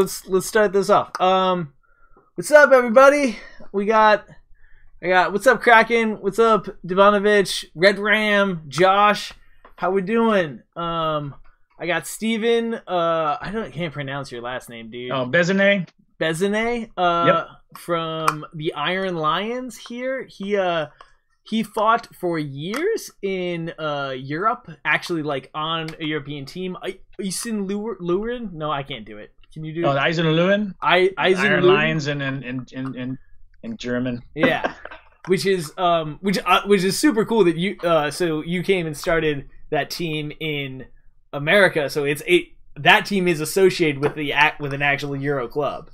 let's start this off. What's up, everybody? I got what's up, Kraken? What's up, Divanovich, Red Ram, Josh? How we doing? I got Steven. Can't pronounce your last name, dude. Oh, Bezene. Bezene. Yep. From the Iron Lions here. He fought for years in Europe, actually, like on a European team. Eisen Luren? No, I can't do it. Can you do it? Oh, Eisen Luren? Iron Lions in German. Yeah. Which is super cool that you came and started that team in America. So that team is associated with an actual Euro club.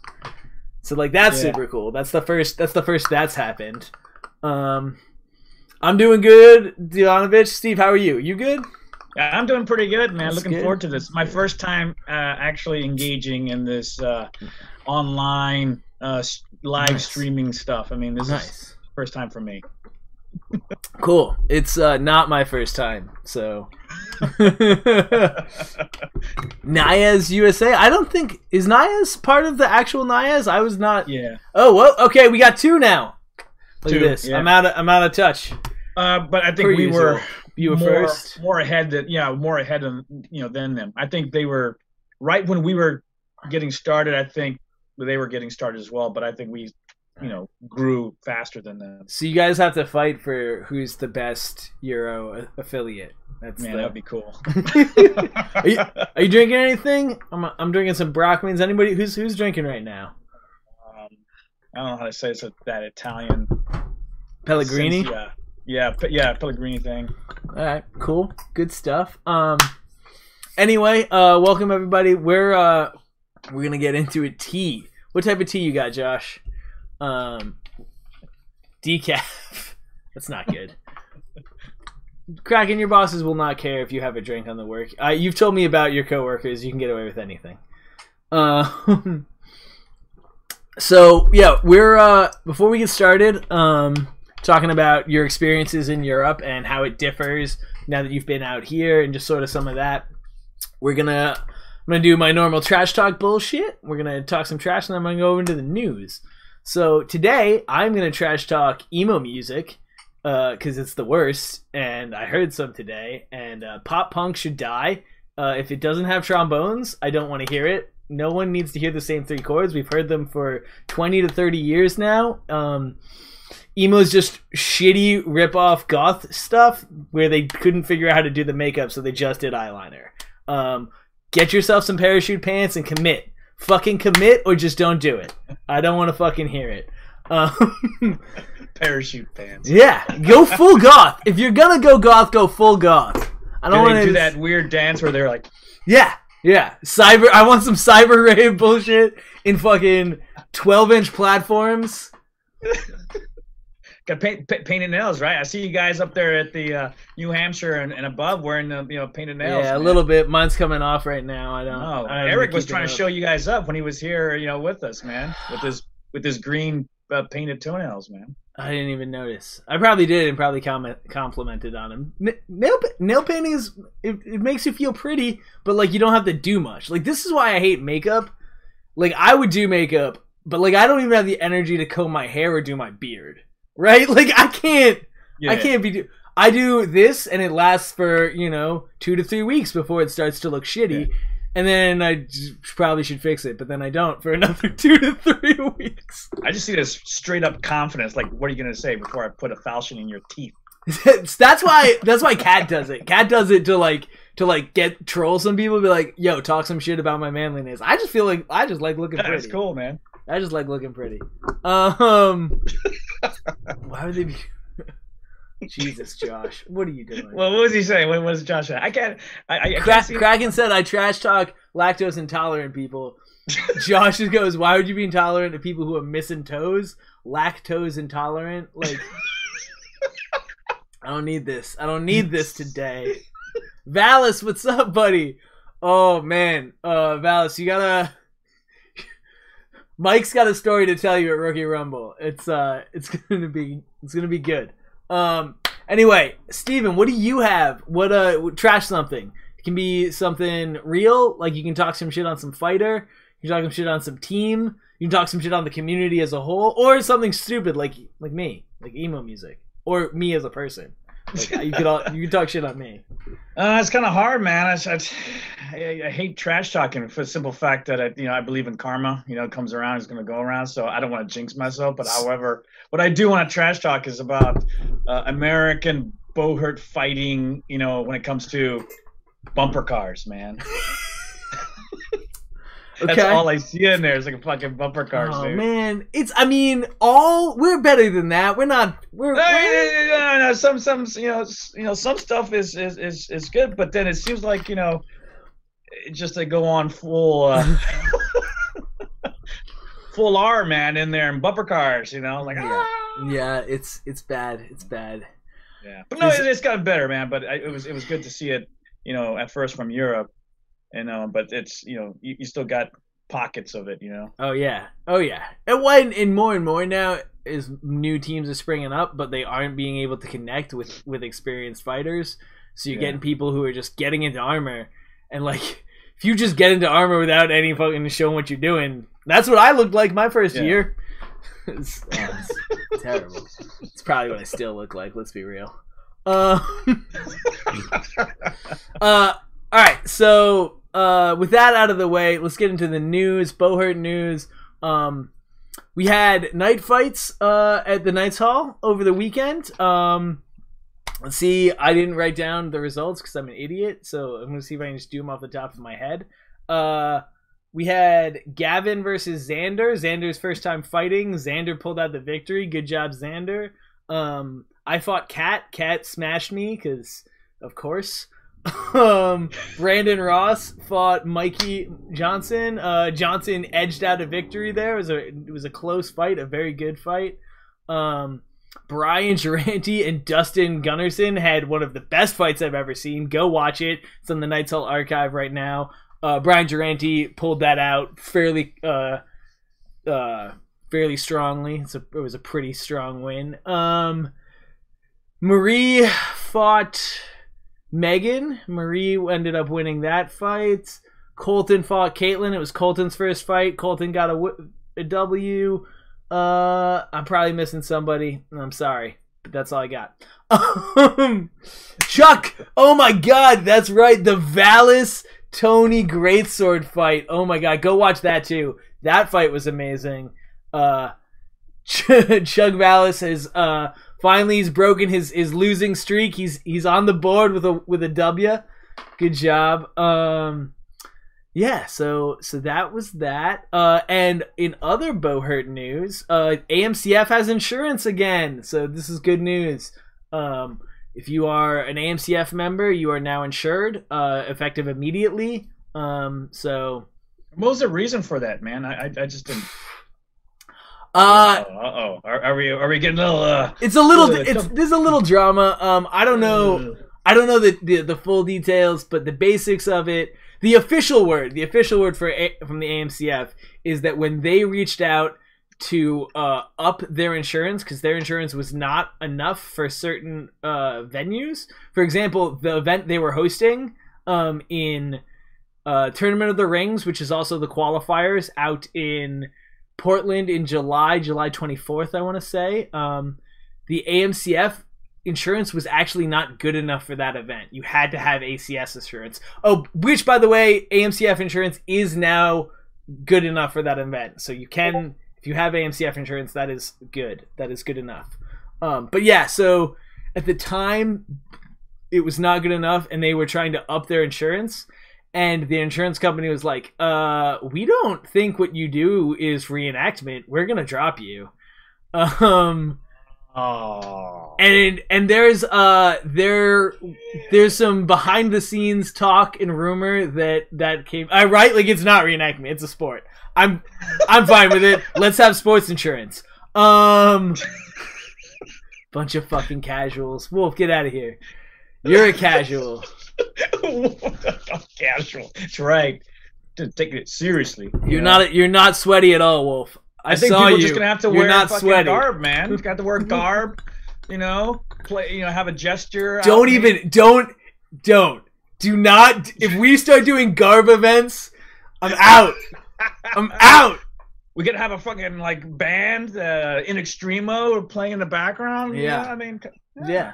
So like that's super cool. That's the first that's happened. I'm doing good, Divanovich. Steve, how are you? You good? Yeah, I'm doing pretty good, man. That's Looking good. forward to this. My first time actually engaging in this online live streaming stuff. I mean, this is first time for me. Cool. It's not my first time, so Nayas USA. I don't think is Nayas part of the actual Nayas. I was not. Yeah. Oh well. Okay, we got two now. Look at this. Yeah. I'm out of touch. But I think you were first. more ahead than than them. I think they were right when we were getting started. I think they were getting started as well. But I think we, grew faster than them. So you guys have to fight for who's the best Euro affiliate. That'd be cool. Are you drinking anything? I'm drinking some Brockmans. Anybody who's drinking right now? I don't know how to say that Italian Pellegrini. Yeah, Pellegrini thing. All right, cool, good stuff. Anyway, welcome everybody. We're gonna get into a tea. What type of tea you got, Josh? Decaf. That's not good. Kraken, your bosses will not care if you have a drink on the work. You've told me about your coworkers. You can get away with anything. So yeah, we're before we get started, talking about your experiences in Europe and how it differs now that you've been out here and just sort of some of that. I'm gonna do my normal trash talk bullshit. We're gonna talk some trash, and then I'm gonna go over into the news. So today I'm gonna trash talk emo music because it's the worst, and I heard some today. And pop punk should die. If it doesn't have trombones, I don't want to hear it. No one needs to hear the same three chords. We've heard them for 20 to 30 years now. Emo's just shitty rip-off goth stuff where they couldn't figure out how to do the makeup, so they just did eyeliner. Get yourself some parachute pants and commit. Fucking commit or just don't do it. I don't want to fucking hear it. Parachute pants. Yeah, go full goth. If you're gonna go goth, go full goth. I don't want to do that weird dance where they're like, yeah. Cyber. I want some cyber rave bullshit in fucking 12-inch platforms. Got painted nails, right? I see you guys up there at the New Hampshire and above wearing painted nails. Yeah, man. A little bit. Mine's coming off right now. I don't. Oh, Eric was trying to show you guys up when he was here, with us, man, with his green painted toenails, man. I didn't even notice. I probably did and probably complimented on him. Nail painting is it makes you feel pretty, but like you don't have to do much. Like this is why I hate makeup. Like I would do makeup, but like I don't even have the energy to comb my hair or do my beard. Right? Like I can't I do this and it lasts for, 2 to 3 weeks before it starts to look shitty. Yeah. And then I probably should fix it, but then I don't for another 2 to 3 weeks. I just see this straight up confidence. Like, what are you gonna say before I put a falchion in your teeth? That's why Kat does it. Kat does it to troll some people, be like, yo, talk some shit about my manliness. I just feel like I just like looking pretty. That's cool, man. I just like looking pretty. Why would they be? Jesus, Josh, what are you doing? Well, what was he saying? What was Josh saying? I can't see. Kraken said I trash talk lactose intolerant people. Josh just goes, why would you be intolerant to people who are missing toes? Lactose intolerant? Like, I don't need this. I don't need this today. Valis, what's up, buddy? Oh man, Valis, you gotta. Mike's got a story to tell you at Rookie Rumble. It's gonna be good. Anyway, Steven, what do you have? What trash something. It can be something real, like you can talk some shit on some fighter. You can talk some shit on some team. You can talk some shit on the community as a whole, or something stupid like me, like emo music, or me as a person. Like, you can talk shit on me. It's kind of hard, man. I hate trash talking for the simple fact that I believe in karma. It comes around, it's going to go around. So I don't want to jinx myself. But however, what I do want to trash talk is about American Bohurt fighting. When it comes to bumper cars, man. That's all I see in there is like a fucking bumper cars. Oh dude. Man, we're better than that. We're not. No. Some some stuff is good, but then it seems like just they go on full full R, man, in there and bumper cars. Like yeah, it's bad. It's bad. Yeah, but no, it's gotten better, man. But it was good to see it. At first from Europe. But it's you still got pockets of it. Oh yeah. And more now is new teams are springing up, but they aren't being able to connect with experienced fighters. So you're getting people who are just getting into armor, and like if you just get into armor without any fucking showing what you're doing, that's what I looked like my first year. It's terrible. It's probably what I still look like. Let's be real. All right, so with that out of the way, let's get into the news. Bohurt news. We had night fights at the Knights Hall over the weekend. Let's see. I didn't write down the results because I'm an idiot, so I'm going to see if I can just do them off the top of my head. We had Gavin versus Xander. Xander's first time fighting. Xander pulled out the victory. Good job, Xander. I fought Kat. Kat smashed me because, of course. Brandon Ross fought Mikey Johnson. Johnson edged out a victory there. It was a close fight, a very good fight. Brian Durante and Dustin Gunnarsson had one of the best fights I've ever seen. Go watch it. It's on the Knights Hall archive right now. Brian Durante pulled that out fairly strongly. It was a pretty strong win. Marie fought Megan. Marie ended up winning that fight. Colton fought Caitlin. It was Colton's first fight. Colton got a W. I'm probably missing somebody. I'm sorry, but that's all I got. Chuck! Oh my god, that's right. The Valis Tony Greatsword fight. Oh my god, go watch that too. That fight was amazing. Chuck Valis has finally he's broken his losing streak. He's on the board with a W. Good job. Yeah, so that was that. And in other Bohurt news, AMCF has insurance again. So this is good news. If you are an AMCF member, you are now insured, effective immediately. So what was the reason for that, man? I just didn't. Are we getting a little? It's a little. There's a little drama. I don't know the full details, but the basics of it. The official word from the AMCF is that when they reached out to up their insurance, because their insurance was not enough for certain venues. For example, the event they were hosting in Tournament of the Rings, which is also the qualifiers, out in Portland in July 24th, I want to say. The AMCF insurance was actually not good enough for that event. You had to have ACS insurance. Oh, which, by the way, AMCF insurance is now good enough for that event. So you can, if you have AMCF insurance, that is good. That is good enough. But yeah, so at the time, it was not good enough, and they were trying to up their insurance. And the insurance company was like, we don't think what you do is reenactment. We're going to drop you. And there's some behind the scenes talk and rumor that came. Right, like it's not reenactment, it's a sport. I'm fine with it. Let's have sports insurance. Bunch of fucking casuals. Wolf, get out of here. You're a casual. Casual. That's right. Taking it seriously. You're not sweaty at all, Wolf. I think people are just gonna have to wear fucking sweaty. garb, man. You got to wear garb, play, have a gesture. Do not. If we start doing garb events, I'm out. I'm out. We could have a fucking like band, in extremo, playing in the background. Yeah, I mean, yeah.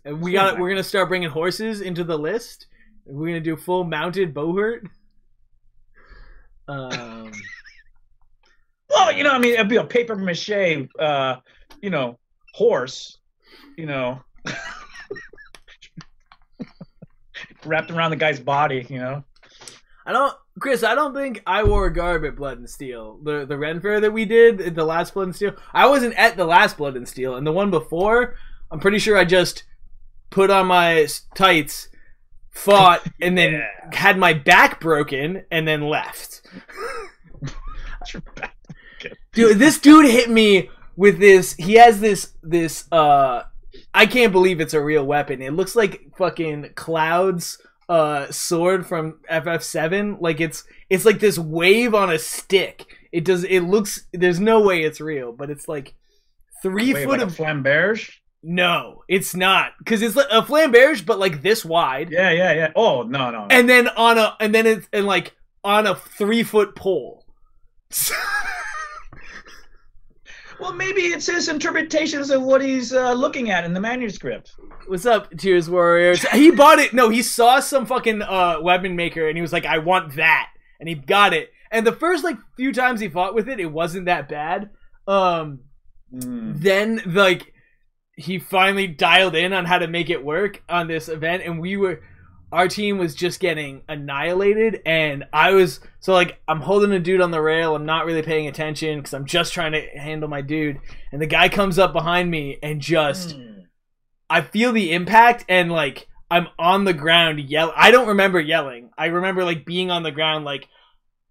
We're gonna start bringing horses into the list. We're gonna do full mounted Bohurt. Well, I mean, it'd be a paper mache, horse, wrapped around the guy's body, Chris, I don't think I wore a garb at Blood and Steel. The Ren Fair that we did at the last Blood and Steel. I wasn't at the last Blood and Steel, and the one before, I'm pretty sure I just put on my tights, fought, and then had my back broken, and then left. Dude, this dude hit me with this. He has this. I can't believe it's a real weapon. It looks like fucking Cloud's sword from FF7. Like it's like this wave on a stick. It looks. There's no way it's real, but it's like 3 foot like of a flamberge. No, it's not, because it's like a flamberge, but like this wide. Yeah. Oh no. And then on a 3-foot pole. Well, maybe it's his interpretations of what he's looking at in the manuscript. What's up, Tears Warriors? He bought it. No, he saw some fucking weapon maker, and he was like, I want that. And he got it. And the first like few times he fought with it, it wasn't that bad. Then like he finally dialed in on how to make it work on this event, and our team was just getting annihilated, and I'm holding a dude on the rail. I'm not really paying attention because I'm just trying to handle my dude, and the guy comes up behind me and just I feel the impact, and like I'm on the ground yelling. I don't remember yelling. I remember like being on the ground like,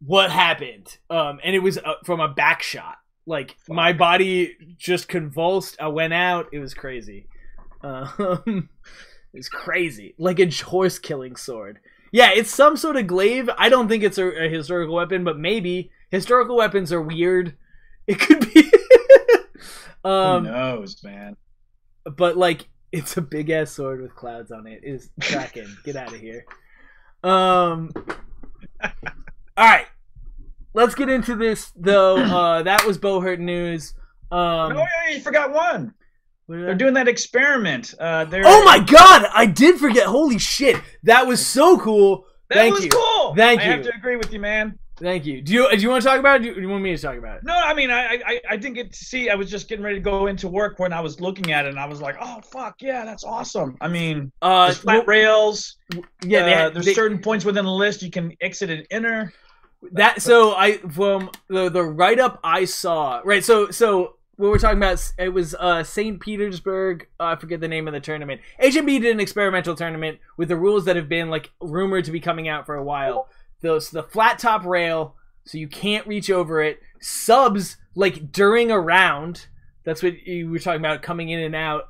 what happened? And it was from a back shot. Like my body just convulsed. I went out. It was crazy. It's crazy. Like a horse killing sword. Yeah, it's some sort of glaive. I don't think it's a historical weapon, but maybe. Historical weapons are weird. It could be. Who knows, man? But like, it's a big ass sword with clouds on it. It's Kraken. Get out of here. All right. Let's get into this though. That was Bohurt news. No, you forgot one. They're doing that experiment. Oh my god! I did forget. Holy shit! That was so cool. That was cool. Thank you. I have to agree with you, man. Thank you. Do you want to talk about it? Do you want me to talk about it? No, I mean I didn't get to see. I was just getting ready to go into work when I was looking at it, and I was like, oh fuck yeah, that's awesome. I mean, there's flat rails. Yeah, there's certain points within the list you can exit and enter. From the write up I saw, right? So what we're talking about, it was St. Petersburg. I forget the name of the tournament. HMB did an experimental tournament with the rules that have been like rumored to be coming out for a while. The flat top rail, so you can't reach over it. Subs like during a round. That's what you were talking about, coming in and out.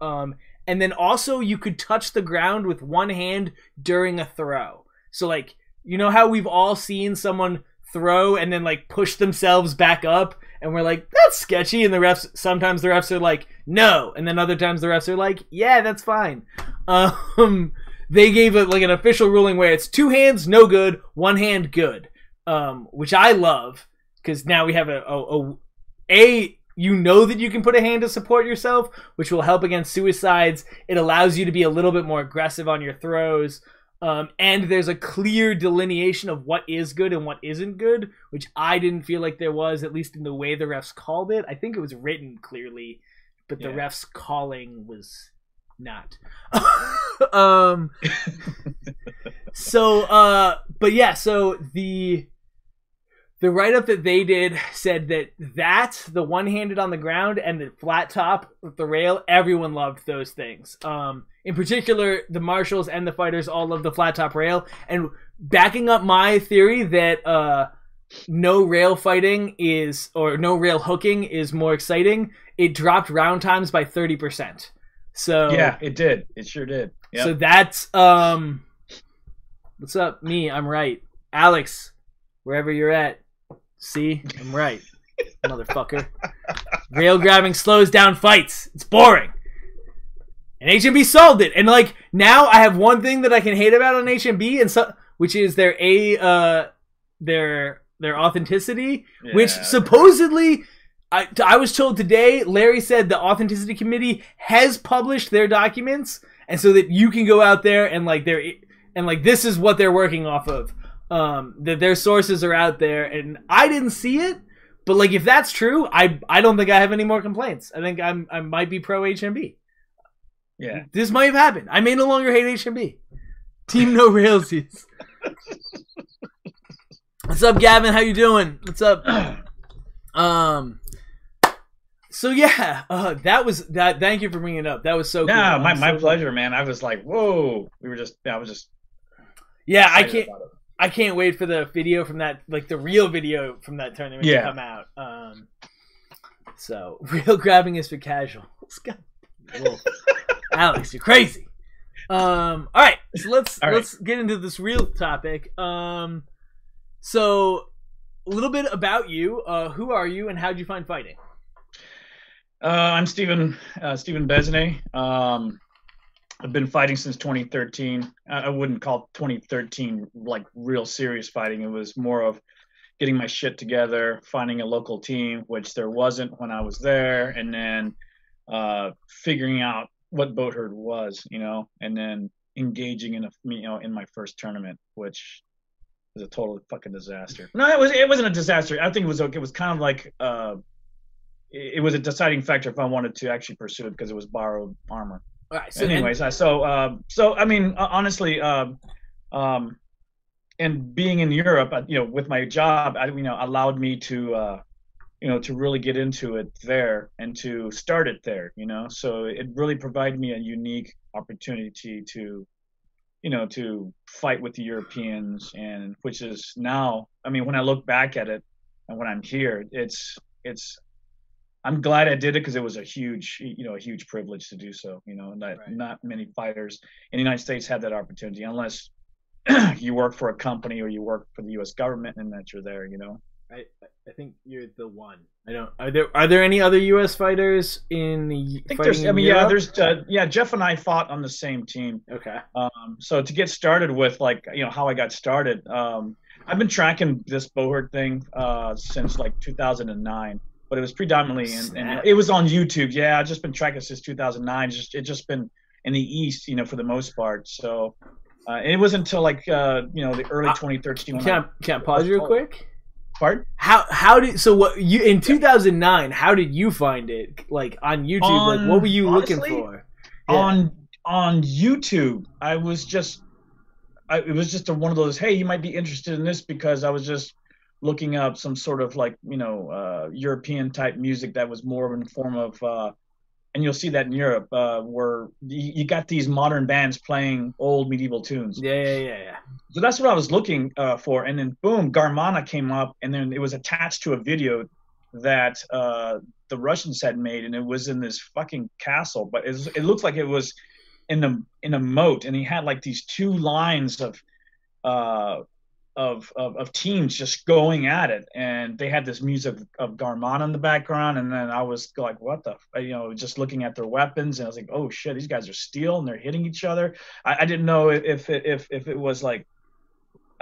And then also you could touch the ground with one hand during a throw. So like, you know how we've all seen someone throw and then like push themselves back up, and we're like, that's sketchy, and sometimes the refs are like, no, and then other times the refs are like, yeah, that's fine. They gave it like an official ruling where it's 2 hands no good, 1 hand good, which I love, because now we have you know that you can put a hand to support yourself, which will help against suicides. It allows you to be a little bit more aggressive on your throws. And there's a clear delineation of what is good and what isn't good, which I didn't feel like there was, at least in the way the refs called it. I think it was written clearly, but the refs calling was not. But yeah, so the write-up that they did said that the one-handed on the ground and the flat top with the rail, everyone loved those things. In particular, the marshals and the fighters all love the flat top rail. And backing up my theory that no rail fighting no rail hooking is more exciting, it dropped round times by 30%. So yeah, it did. It sure did. Yep. So that's what's up? Me, I'm right. Alex, wherever you're at, see, I'm right, motherfucker. Rail grabbing slows down fights. It's boring. And HMB solved it. And like now I have one thing that I can hate about on HMB, which is their their authenticity, which supposedly I was told today. Larry said the authenticity committee has published their documents, and so that you can go out there and like this is what they're working off of. That their sources are out there, and I didn't see it. But like, if that's true, I don't think I have any more complaints. I think I might be pro HMB. Yeah, this might have happened. I may no longer hate HMB. Team No Railsies. What's up, Gavin? How you doing? What's up? So yeah, that was that. Thank you for bringing it up. That was so cool. Yeah, my pleasure, man. I was like, whoa. I was just. Yeah, I can't wait for the video from that, like the real video from that tournament to come out. So real grabbing is for casual. Alex, you're crazy. All right, so let's get into this real topic. So a little bit about you. Who are you, and how'd you find fighting? I'm Stephen Besney. I've been fighting since 2013. I wouldn't call 2013 like real serious fighting. It was more of getting my shit together, finding a local team, which there wasn't when I was there, and then figuring out what Bohurt was, and then engaging in in my first tournament, which was a total fucking disaster. No, it wasn't a disaster. I think it was okay. It was kind of like it was a deciding factor if I wanted to actually pursue it because it was borrowed armor. All right. So anyways, so I mean, honestly, and being in Europe, with my job, allowed me to, to really get into it there and to start it there, So it really provided me a unique opportunity to, to fight with the Europeans, and which is now, I mean, when I look back at it and when I'm here, I'm glad I did it because it was a huge privilege to do so. Not many fighters in the United States have that opportunity unless you work for a company or you work for the U.S. government and that you're there. I think you're the one. I don't. Are there any other U.S. fighters in the? I think there's. Jeff and I fought on the same team. Okay. So to get started with how I got started, I've been tracking this Bohurt thing since 2009. But it was predominantly and it was on YouTube. Yeah, I've just been tracking since 2009. It's just been in the East, for the most part. So it wasn't until the early 2013. Can I pause real quick? Pardon? How did you in 2009? How did you find it? Like on YouTube, what were you looking for? Yeah. On YouTube, it was just one of those. Hey, you might be interested in this because I was just looking up some sort of European type music that was more in the form of, and you'll see that in Europe, where you got these modern bands playing old medieval tunes. Yeah. So that's what I was looking for, and then boom, Garmana came up, and then it was attached to a video that the Russians had made, and it was in this fucking castle, but it looked like it was in a moat, and he had these two lines of teams just going at it, and they had this music of Garmana in the background, and then I was like, what the, just looking at their weapons, and I was like, oh shit, these guys are steel and they're hitting each other. I didn't know if it was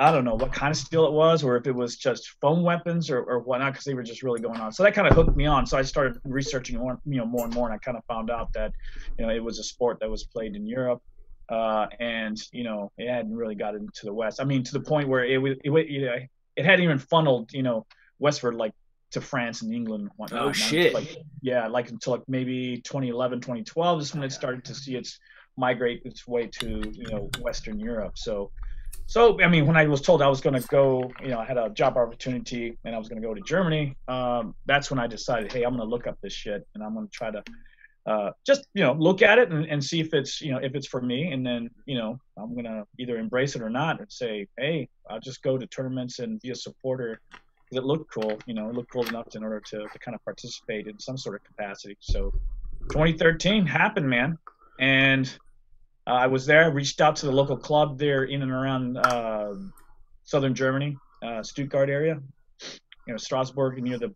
I don't know what kind of steel it was, or if it was just foam weapons or whatnot, because they were just really going on. So that kind of hooked me on. So I started researching more and more, and I kind of found out that it was a sport that was played in Europe. And it hadn't really gotten to the West. I mean, to the point where it hadn't even funneled, westward, to France and England and whatnot. Oh shit! Until maybe 2011, 2012 is when it started to see migrate its way to Western Europe. So I mean, when I was told I was going to go, I had a job opportunity and I was going to go to Germany. That's when I decided, hey, I'm going to look up this shit and I'm going to try to. Just look at it and see if it's for me, and then I'm gonna either embrace it or not, and say, hey, I'll just go to tournaments and be a supporter because it looked cool. It looked cool enough in order to kind of participate in some sort of capacity. So 2013 happened, man, and I was there. I reached out to the local club there in and around southern Germany, Stuttgart area. Strasbourg, near the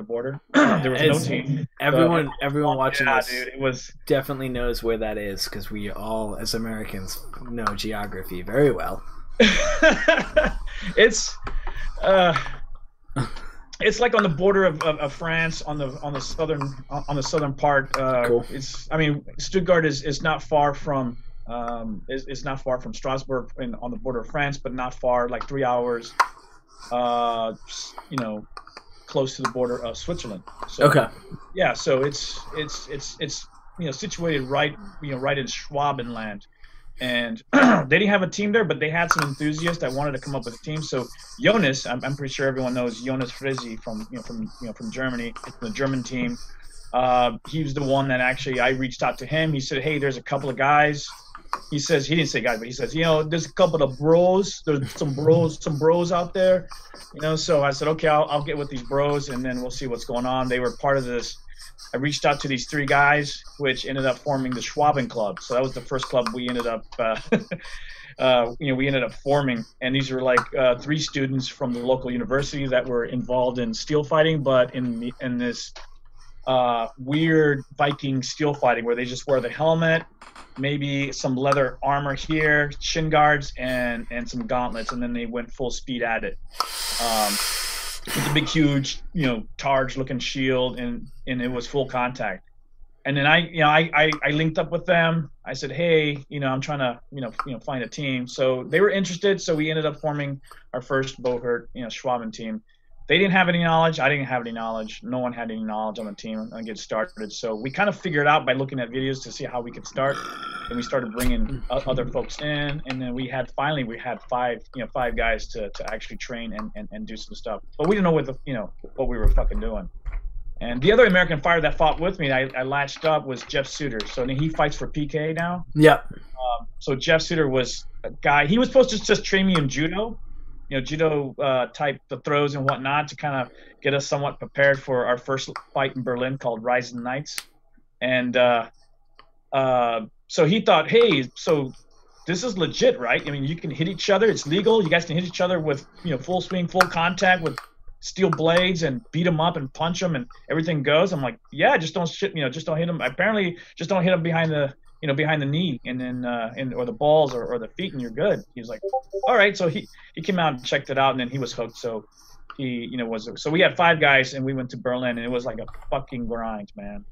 border. There was no team. Everyone watching this, dude, it was definitely knows where that is because we all, as Americans, know geography very well. It's uh, it's like on the border of France, on the southern part. Cool. I mean, Stuttgart is not far from is not far from Strasbourg on the border of France, but not far, like 3 hours. You know, close to the border of Switzerland. So, Okay. yeah, so it's situated right right in Schwabenland, and they didn't have a team there, but they had some enthusiasts that wanted to come up with a team. So Jonas, I'm pretty sure everyone knows Jonas Frizzi from Germany, the German team. He was the one that actually I reached out to him. He said, "Hey, there's a couple of guys." He says he didn't say guys, but he says, there's a couple of bros. There's some bros out there, So I said, okay, I'll get with these bros, and then we'll see what's going on. They were part of this. I reached out to these three guys, which ended up forming the Schwaben Club. So that was the first club we ended up, we ended up forming. And these were like three students from the local university that were involved in steel fighting, but in this weird Viking steel fighting where they just wear the helmet, maybe some leather armor here, shin guards, and some gauntlets, and then they went full speed at it. With a big, huge, targe looking shield, and it was full contact. And then I linked up with them. I said, hey, I'm trying to find a team. So they were interested. So we ended up forming our first Bohurt Schwaben team. They didn't have any knowledge. I didn't have any knowledge. No one had any knowledge on the team and get started. So we kind of figured out by looking at videos to see how we could start. And we started bringing other folks in. And then we had five guys to actually train and do some stuff. But we didn't know what we were fucking doing. And the other American fighter that fought with me, I latched up, was Jeff Suter. So he fights for PK now. Yeah. So Jeff Suter was a guy. He was supposed to just train me in judo. Judo type the throws and whatnot to kind of get us somewhat prepared for our first fight in Berlin called Rising Knights. And so he thought, hey, so this is legit, right? I mean, you can hit each other. It's legal. You guys can hit each other with, full swing, full contact with steel blades and beat them up and punch them and everything goes. I'm like, yeah, just don't hit them. Apparently just don't hit them behind the knee and then or the balls or the feet, and you're good. He was like, all right. So he came out and checked it out, and then he was hooked. So he so we had five guys, and we went to Berlin, and it was like a fucking grind, man.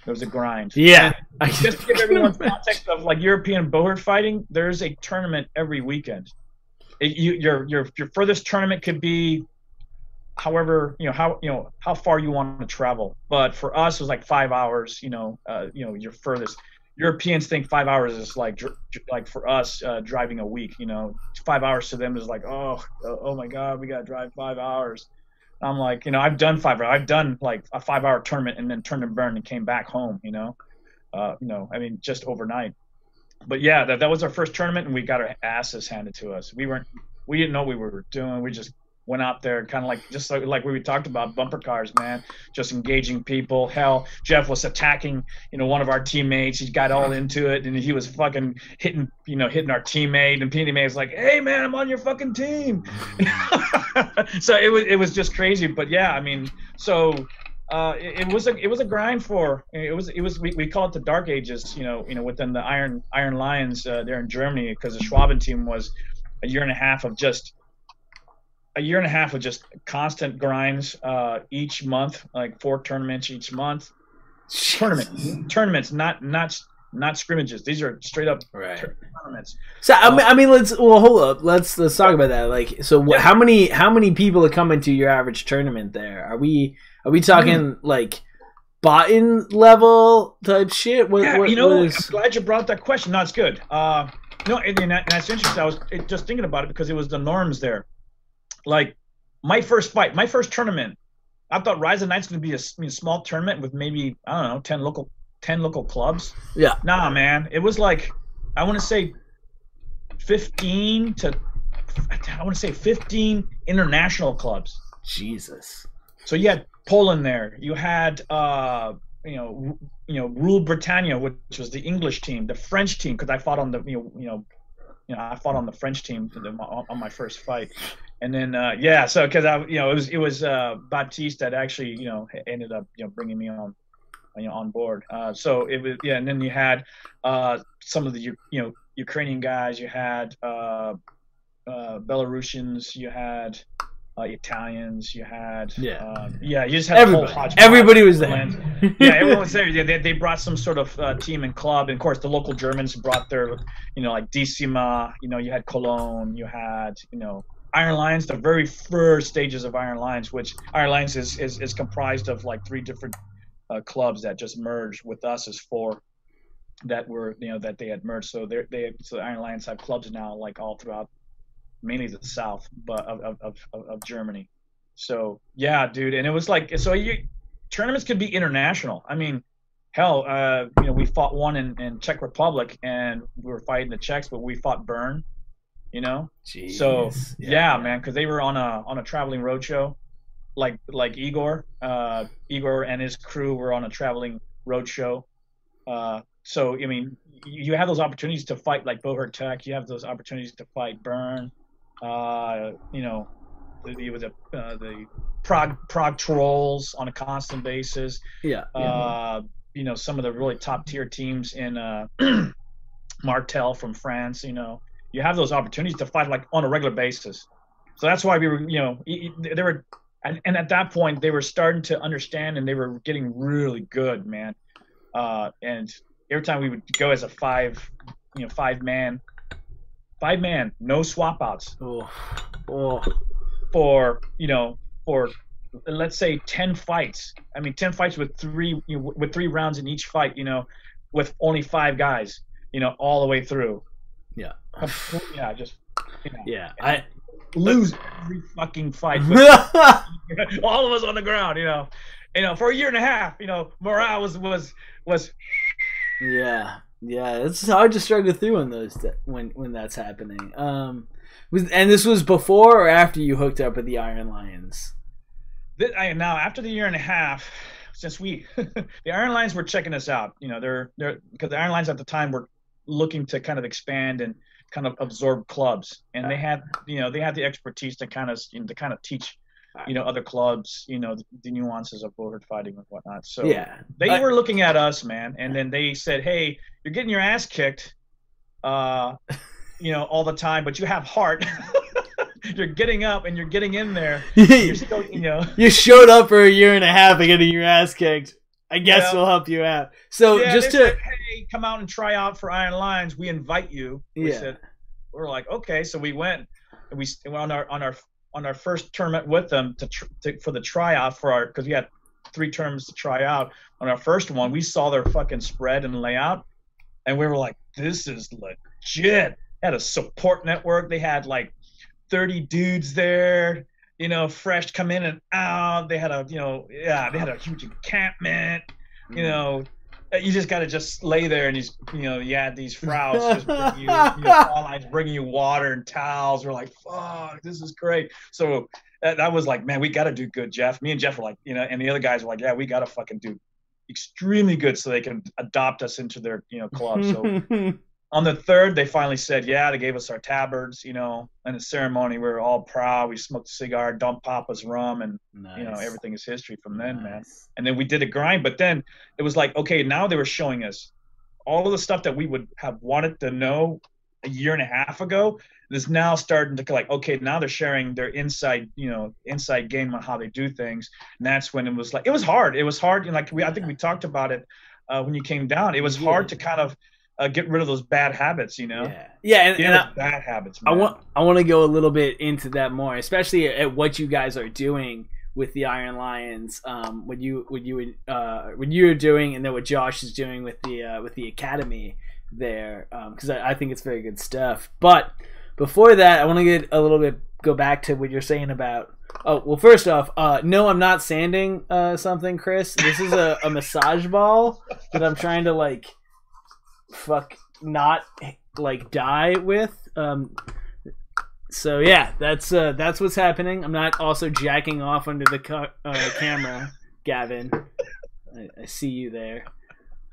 It was a grind. Yeah. And just to give everyone context of like European Bohurt fighting, there's a tournament every weekend. Your furthest tournament could be however how far you want to travel, but for us it was like 5 hours. Your furthest. Europeans think 5 hours is like for us driving a week. 5 hours to them is like, oh my god, we gotta drive 5 hours. I'm like, I've done 5 hours. I've done like a 5 hour tournament and then turned and burned and came back home. I mean, just overnight. But yeah, that was our first tournament, and we got our asses handed to us. We didn't know what we were doing. We just went out there kind of like we talked about, bumper cars, man, just engaging people. Hell, Jeff was attacking, one of our teammates. He got all into it, and he was fucking hitting our teammate, and teammate was like, hey man, I'm on your fucking team. So it was just crazy. But yeah, I mean, so it was a grind we call it the dark ages, within the Iron Lions there in Germany, because the Schwaben team was a year and a half of just constant grinds each month, like 4 tournaments each month. Tournaments, not scrimmages. These are straight up tournaments. So I mean, hold up. Let's talk about that. Like, so how many people are coming to your average tournament there? Are we talking like Botten level type shit? I'm glad you brought that question. No, it's good. And that's interesting. I was just thinking about it because it was the norms there. Like my first tournament, I thought Rise of Knights was going to be a small tournament with maybe, I don't know, 10 local clubs. Yeah. Nah, man. It was like, I want to say 15 international clubs. Jesus. So you had Poland there. You had, Rule Britannia, which was the English team, the French team, because I fought on the, I fought on the French team on my first fight. And then so because it was Baptiste that actually ended up bringing me on board. So it was and then you had some of the Ukrainian guys. You had Belarusians, you had Italians, you had you just had everybody. The whole hodgepodge. Everybody was there. Yeah, everyone was there. They brought some sort of team and club, and of course the local Germans brought their, like Decima. You had Cologne, you had Iron Lions, the very first stages of Iron Lions, which Iron Lions is comprised of like 3 different clubs that just merged with us as 4 that were that they had merged. So so the Iron Lions have clubs now like all throughout mainly the south but of Germany. So yeah, dude, and it was like tournaments could be international. I mean, hell, we fought one in Czech Republic and we were fighting the Czechs, but we fought Bern. Jeez. So yeah, man, because they were on a traveling roadshow, like Igor and his crew were on a traveling roadshow. So I mean, you have those opportunities to fight like Bohurt Tech. You have those opportunities to fight Bern. The Prague Trolls on a constant basis. Some of the really top tier teams in Martel from France. You have those opportunities to fight like on a regular basis. So that's why we were, they were, and at that point they were starting to understand and they were getting really good, man. And every time we would go as a five man, no swap outs. For let's say 10 fights. I mean, 10 fights with 3 rounds in each fight. With only 5 guys. All the way through. Yeah. I lose every fucking fight with all of us on the ground, for a year and a half, morale was it's hard to struggle through when that's happening. And this was before or after you hooked up with the Iron Lions? Now after the year and a half, since the Iron Lions were checking us out, they're because the Iron Lions at the time were looking to kind of expand and kind of absorb clubs, and they had the expertise to kind of teach other clubs the nuances of Bohurt fighting and whatnot. So they were looking at us, man, and then they said, hey, you're getting your ass kicked all the time, but you have heart. You're getting up and you're getting in there. You're still, you showed up for a year and a half and getting your ass kicked. I guess we'll help you out. So said, hey, come out and try out for Iron Lions. We invite you. We're like, okay. So we went and we went on our first tournament with them for the tryout because we had 3 terms to try out. On our first one, we saw their fucking spread and layout, and we were like, this is legit. They had a support network. They had like 30 dudes there. Fresh come in and out. They had they had a huge encampment. You just got to just lay there and you had these fraus just bring you, bringing you water and towels. We're like, fuck, this is great. So that was like, man, we got to do good, Jeff. Me and Jeff were like, and the other guys were like, yeah, we got to fucking do extremely good so they can adopt us into their, club. So on the 3rd, they finally said, they gave us our tabards, and the ceremony, we were all proud. We smoked a cigar, dumped Papa's rum, and, everything is history from then, man. And then we did a grind, but then it was like, okay, now they were showing us all of the stuff that we would have wanted to know a year and a half ago is now starting to like, okay, now they're sharing their inside game on how they do things. And that's when it was like, it was hard. It was hard. I think we talked about it when you came down. It was hard to kind of, get rid of those bad habits, and bad habits. Man. I want to go a little bit into that more, especially at what you guys are doing with the Iron Lions. What you were doing, and then what Josh is doing with the academy there, because I think it's very good stuff. But before that, I want to go back to what you're saying about. Oh well, first off, no, I'm not sanding something, Chris. This is a massage ball that I'm trying to not die with. So yeah, that's what's happening. I'm not also jacking off under the camera, Gavin. I see you there.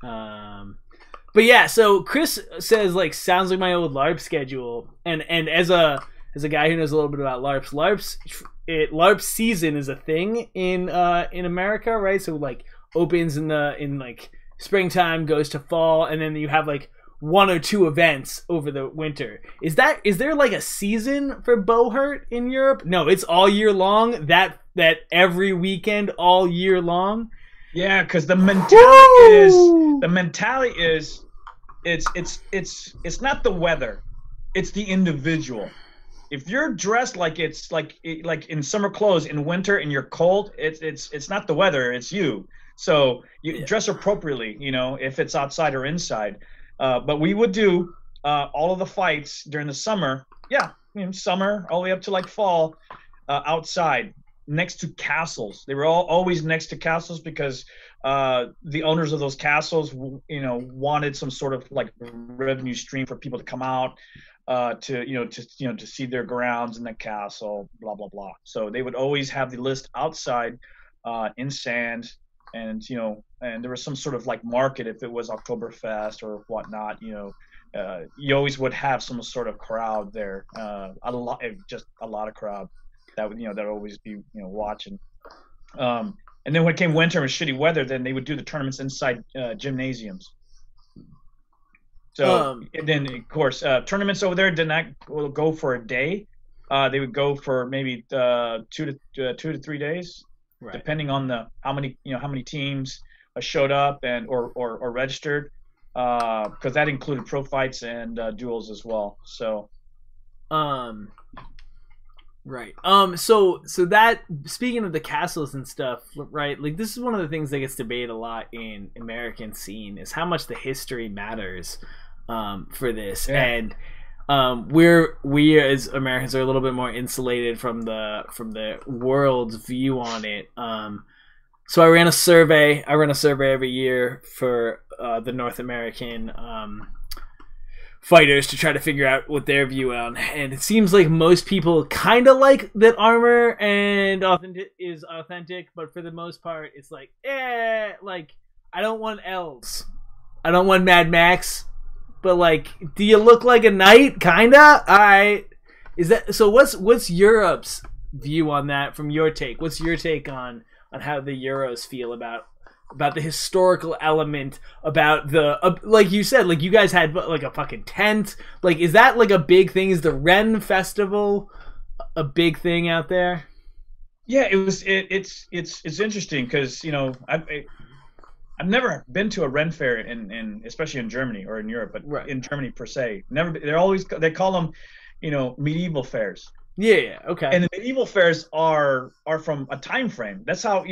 But yeah, so Chris says sounds like my old LARP schedule, and as a guy who knows a little bit about LARP season is a thing in America, right? So opens in springtime, goes to fall, and then you have one or two events over the winter. Is there like a season for Bohurt in Europe? No, it's all year long. That every weekend all year long. Yeah, because the mentality is it's not the weather, it's the individual. If you're dressed like it's like in summer clothes in winter and you're cold, it's not the weather, it's you. So you dress appropriately, you know, if it's outside or inside. But we would do all of the fights during the summer. Yeah, you know, summer all the way up to like fall, outside next to castles. They were always next to castles because the owners of those castles, you know, wanted some sort of like revenue stream for people to come out to see their grounds in the castle, blah blah blah. So they would always have the list outside in sand, and and there was some sort of like market if it was Oktoberfest or whatnot. You always would have some sort of crowd there, a lot of crowd that would that would always be watching. And then when it came winter and shitty weather, then they would do the tournaments inside gymnasiums. So and then of course tournaments over there did not go for a day. They would go for maybe 2 to 3 days, right, depending on how many teams showed up and or registered, because that included pro fights and duels as well. So right. So that, speaking of the castles and stuff, right? Like, this is one of the things that gets debated a lot in American scene, is how much the history matters for this. Yeah. And we as Americans are a little bit more insulated from the world's view on it. So I ran a survey every year for the North American fighters to try to figure out what their view on, and it seems like most people kind of like that armor and is authentic, but for the most part it's like, like, I don't want elves, I don't want Mad Max, but like, do you look like a knight? Kinda. All right. Is that so? What's Europe's view on that from your take? What's your take on how the Euros feel about the historical element, about the like you said, like, you guys had like a fucking tent. Like, is that like a big thing? Is the Ren festival a big thing out there? Yeah, it was. It's interesting because I've never been to a Ren fair in especially in Germany or in Europe, but right, in Germany per se, never. They call them, medieval fairs. Yeah. Okay. And the medieval fairs are from a time frame. That's how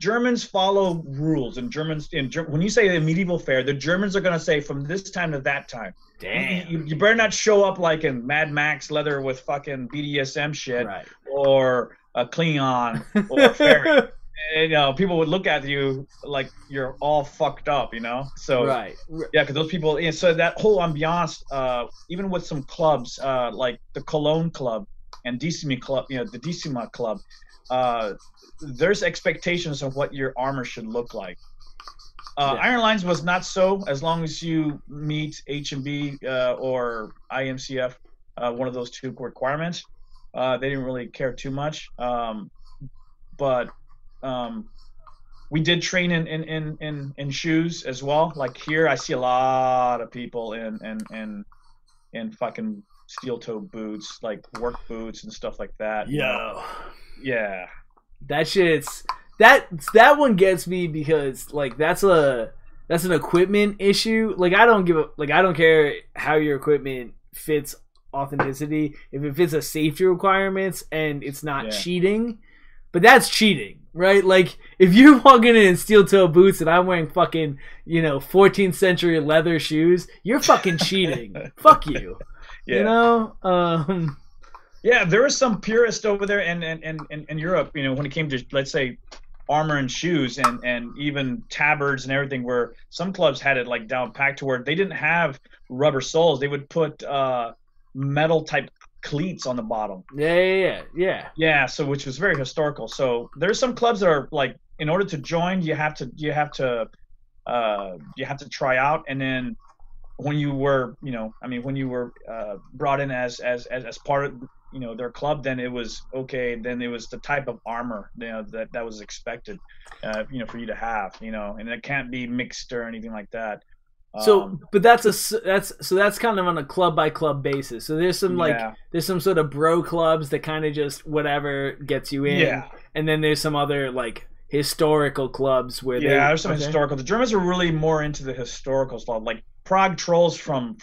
Germans follow rules, and when you say the medieval fair, the Germans are going to say from this time to that time. Damn. You better not show up like in Mad Max leather with fucking BDSM shit, right, or a Klingon or a fairy. People would look at you like you're all fucked up, So right, yeah, because those people. So that whole ambiance, even with some clubs like the Cologne Club and Decima Club, the Decima Club. There's expectations of what your armor should look like. Iron Lines was not so, as long as you meet H&B or IMCF, one of those two requirements. They didn't really care too much. But we did train in shoes as well. Like here, I see a lot of people in fucking steel toe boots, like work boots and stuff like that. Yeah. That shit's that one gets me, because like that's an equipment issue. Like, I don't care how your equipment fits authenticity, if it fits a safety requirements and it's not cheating. But that's cheating, right? Like, if you're walking in steel toe boots and I'm wearing fucking 14th century leather shoes, you're fucking cheating. Fuck you. Yeah, there was some purist over there in Europe, when it came to, let's say, armor and shoes and even tabards and everything, where some clubs had it like down packed to where they didn't have rubber soles. They would put metal type cleats on the bottom. Yeah. So, which was very historical. So there's some clubs that are like, in order to join, you have to try out, and then when you were brought in as part of their club, then it was okay. Then it was the type of armor that was expected for you to have, and it can't be mixed or anything like that. So, but that's kind of on a club by club basis. So there's some there's some sort of bro clubs that kind of just whatever gets you in, and then there's some other like historical clubs where there's some historical. The Germans are really more into the historical stuff, like Prague Trolls from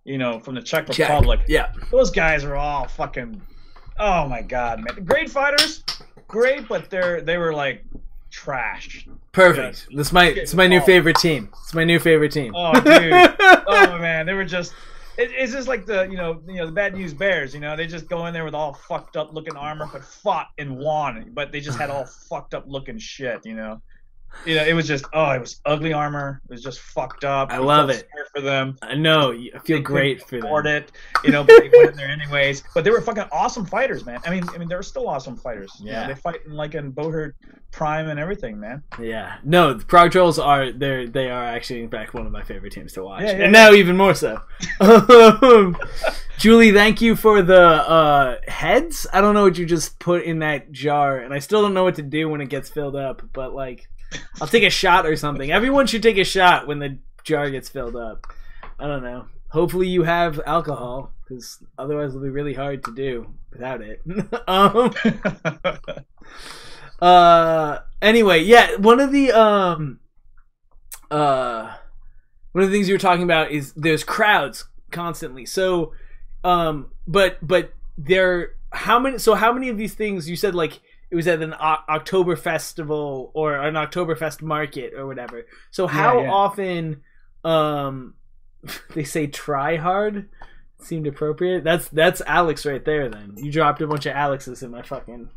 the Czech Republic. Yeah, those guys are all fucking. Oh my god, man! Great fighters, great, but they were like trash. Perfect. It's my new favorite team. It's my new favorite team. Oh, dude. Oh man, they were just. It's just like the the Bad News Bears. They just go in there with all fucked up looking armor, but fought and won. But they just had all fucked up looking shit. It was just it was ugly armor. It was just fucked up. I love it for them. I know. I feel great for them. But they went in there anyways. But they were fucking awesome fighters, man. I mean, they were still awesome fighters. Yeah, they fight in Bohurt Prime and everything, man. Yeah. No, the Prague Trolls they are actually in fact one of my favorite teams to watch, and now even more so. Julie, thank you for the heads. I don't know what you just put in that jar, and I still don't know what to do when it gets filled up. But like. I'll take a shot or something. Everyone should take a shot when the jar gets filled up. I don't know. Hopefully you have alcohol, because otherwise it'll be really hard to do without it. Anyway, yeah. One of the things you were talking about is there's crowds constantly. So, but how many of these things you said like. It was at an October festival or an Oktoberfest market or whatever. So how often they say try hard seemed appropriate? That's Alex right there then. You dropped a bunch of Alexes in my fucking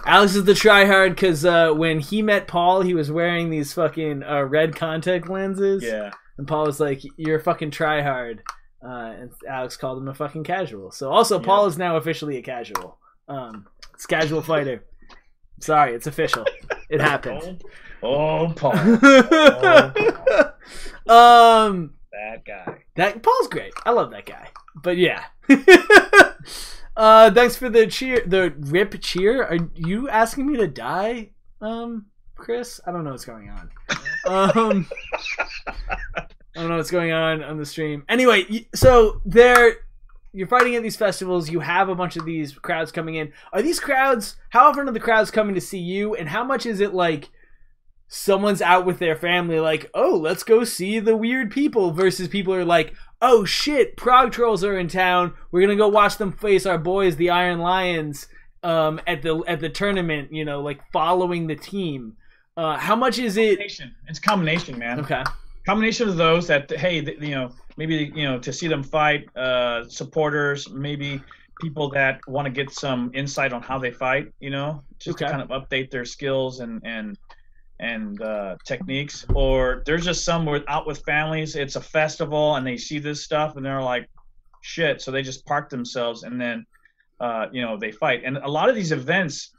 Alex is the try hard because when he met Paul, he was wearing these fucking red contact lenses. Yeah. And Paul was like, "You're a fucking try hard." And Alex called him a fucking casual. So also Paul is now officially a casual. It's casual fighter. Sorry, it's official. It happened. Oh, Paul. That guy. Paul's great. I love that guy. But yeah. Thanks for the rip cheer. Are you asking me to die, Chris? I don't know what's going on. I don't know what's going on the stream. Anyway, so you're fighting at these festivals. You have a bunch of these crowds coming in. Are these crowds? How often are the crowds coming to see you? And how much is it like someone's out with their family, like, oh, let's go see the weird people, versus people are like, oh shit, Prague Trolls are in town. We're gonna go watch them face our boys, the Iron Lions, at the tournament. Like following the team. How much is it? It's a combination, man. Okay. Combination of those that, hey, maybe to see them fight, supporters, maybe people that want to get some insight on how they fight, just to kind of update their skills and techniques. Or there's just some who are out with families. It's a festival and they see this stuff and they're like, shit. So they just park themselves and then they fight. And a lot of these events,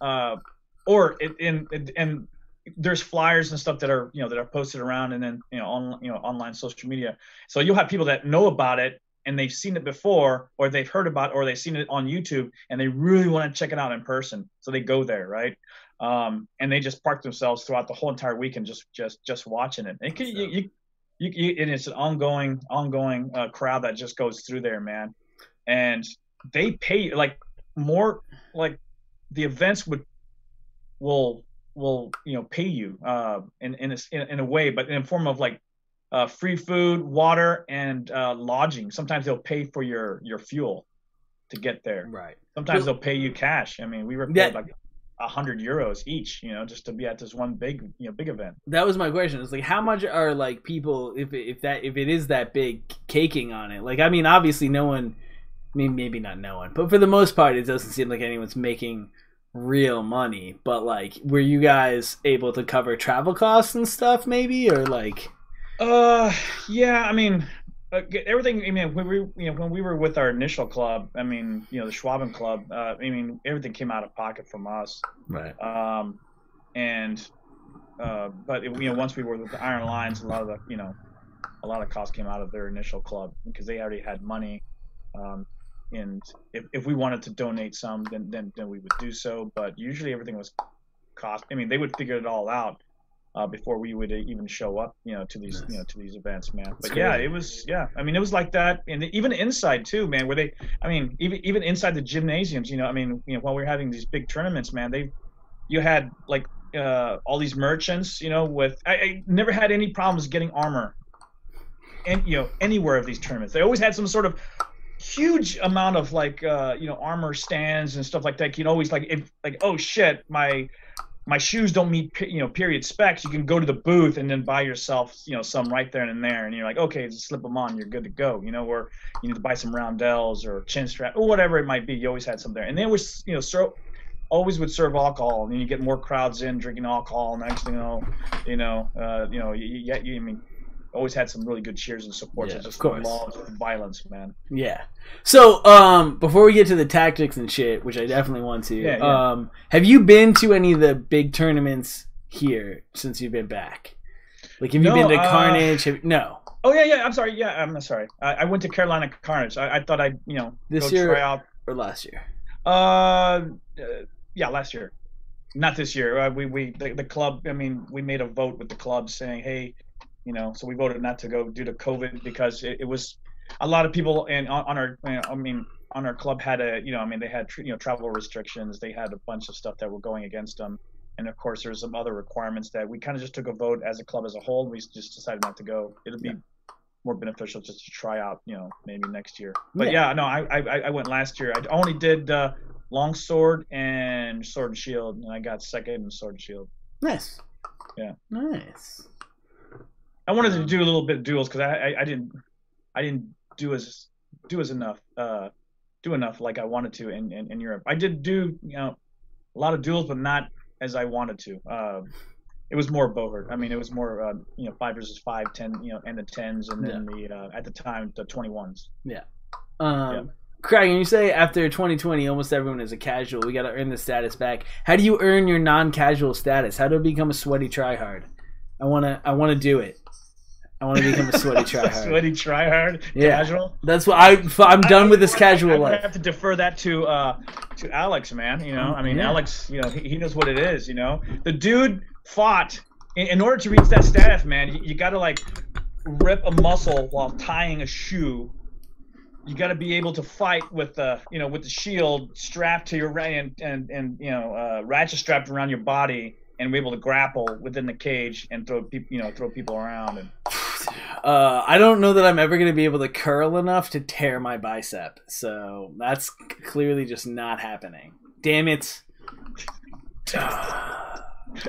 there's flyers and stuff that are posted around, and then online social media. So you'll have people that know about it and they've seen it before, or they've heard about it, or they've seen it on YouTube and they really want to check it out in person. So they go there, right? And they just park themselves throughout the whole entire weekend just watching it. And it's an ongoing crowd that just goes through there, man. And they pay like more, like the events will pay you in a way, but in form of like free food, water, and lodging. Sometimes they'll pay for your fuel to get there. Right. Sometimes they'll pay you cash. I mean, we were paid like €100 each, just to be at this one big event. That was my question. It's like, how much are like people, if it is that big, caking on it? Like, I mean, obviously no one, maybe not no one, but for the most part, it doesn't seem like anyone's making real money. But like, were you guys able to cover travel costs and stuff, maybe, or like? Yeah. I mean, everything. I mean, when we were with our initial club, I mean, the Schwaben Club. I mean, everything came out of pocket from us. Right. But once we were with the Iron Lions, a lot of costs came out of their initial club because they already had money. And if we wanted to donate some, then we would do so. But usually everything was cost. I mean, they would figure it all out before we would even show up, to these, Nice. to these events, man. That's But yeah, crazy. it was, yeah. I mean, it was like that, and even inside too, man. Where they, I mean, even inside the gymnasiums, I mean, while we were having these big tournaments, man, you had like all these merchants, with I never had any problems getting armor, and anywhere of these tournaments. They always had some sort of huge amount of like armor stands and stuff like that. You can always oh shit, my shoes don't meet period specs. You can go to the booth and then buy yourself some right there and there, and you're like, okay, just slip them on, you're good to go. Or you need to buy some roundels or chin strap or whatever it might be. You always had some there, and they always always would serve alcohol, and then you get more crowds in drinking alcohol. And next thing you know, I mean, always had some really good cheers and support. Yeah, So just of course. love violence, man. Yeah. So, before we get to the tactics and shit, which I definitely want to, Yeah. Have you been to any of the big tournaments here since you've been back? Like, have you been to Carnage? No. Oh yeah. I'm sorry. Yeah, I'm sorry. I went to Carolina Carnage. I thought I'd This go year try out. or last year? Yeah, last year. Not this year. The club. I mean, we made a vote with the club saying, hey, so we voted not to go due to COVID because it was a lot of people and on our. On our club had they had travel restrictions. They had a bunch of stuff that were going against them, and of course there's some other requirements that we kind of just took a vote as a club as a whole. We just decided not to go. It'll be more beneficial just to try out, maybe next year. But no, I went last year. I only did long sword and sword and shield, and I got second in sword and shield. Nice. Yeah. Nice. I wanted to do a little bit of duels because I didn't do enough like I wanted to in Europe. I did do a lot of duels, but not as I wanted to. It was more Bohurt. I mean, it was more 5 versus 5, 10, and the 10s, and then the at the time the 21s. Yeah. Craig, you say after 2020, almost everyone is a casual. We got to earn the status back. How do you earn your non-casual status? How do I become a sweaty tryhard? I wanna do it. I want to become a sweaty tryhard. Sweaty tryhard, casual. That's what I'm done with this casual life. I have to defer that to Alex, man. I mean, Alex, he knows what it is. The dude fought in order to reach that status, man. You got to like rip a muscle while tying a shoe. You got to be able to fight with the with the shield strapped to your and ratchet strapped around your body, and be able to grapple within the cage and throw people around. And I don't know that I'm ever going to be able to curl enough to tear my bicep, so that's clearly just not happening. Damn it.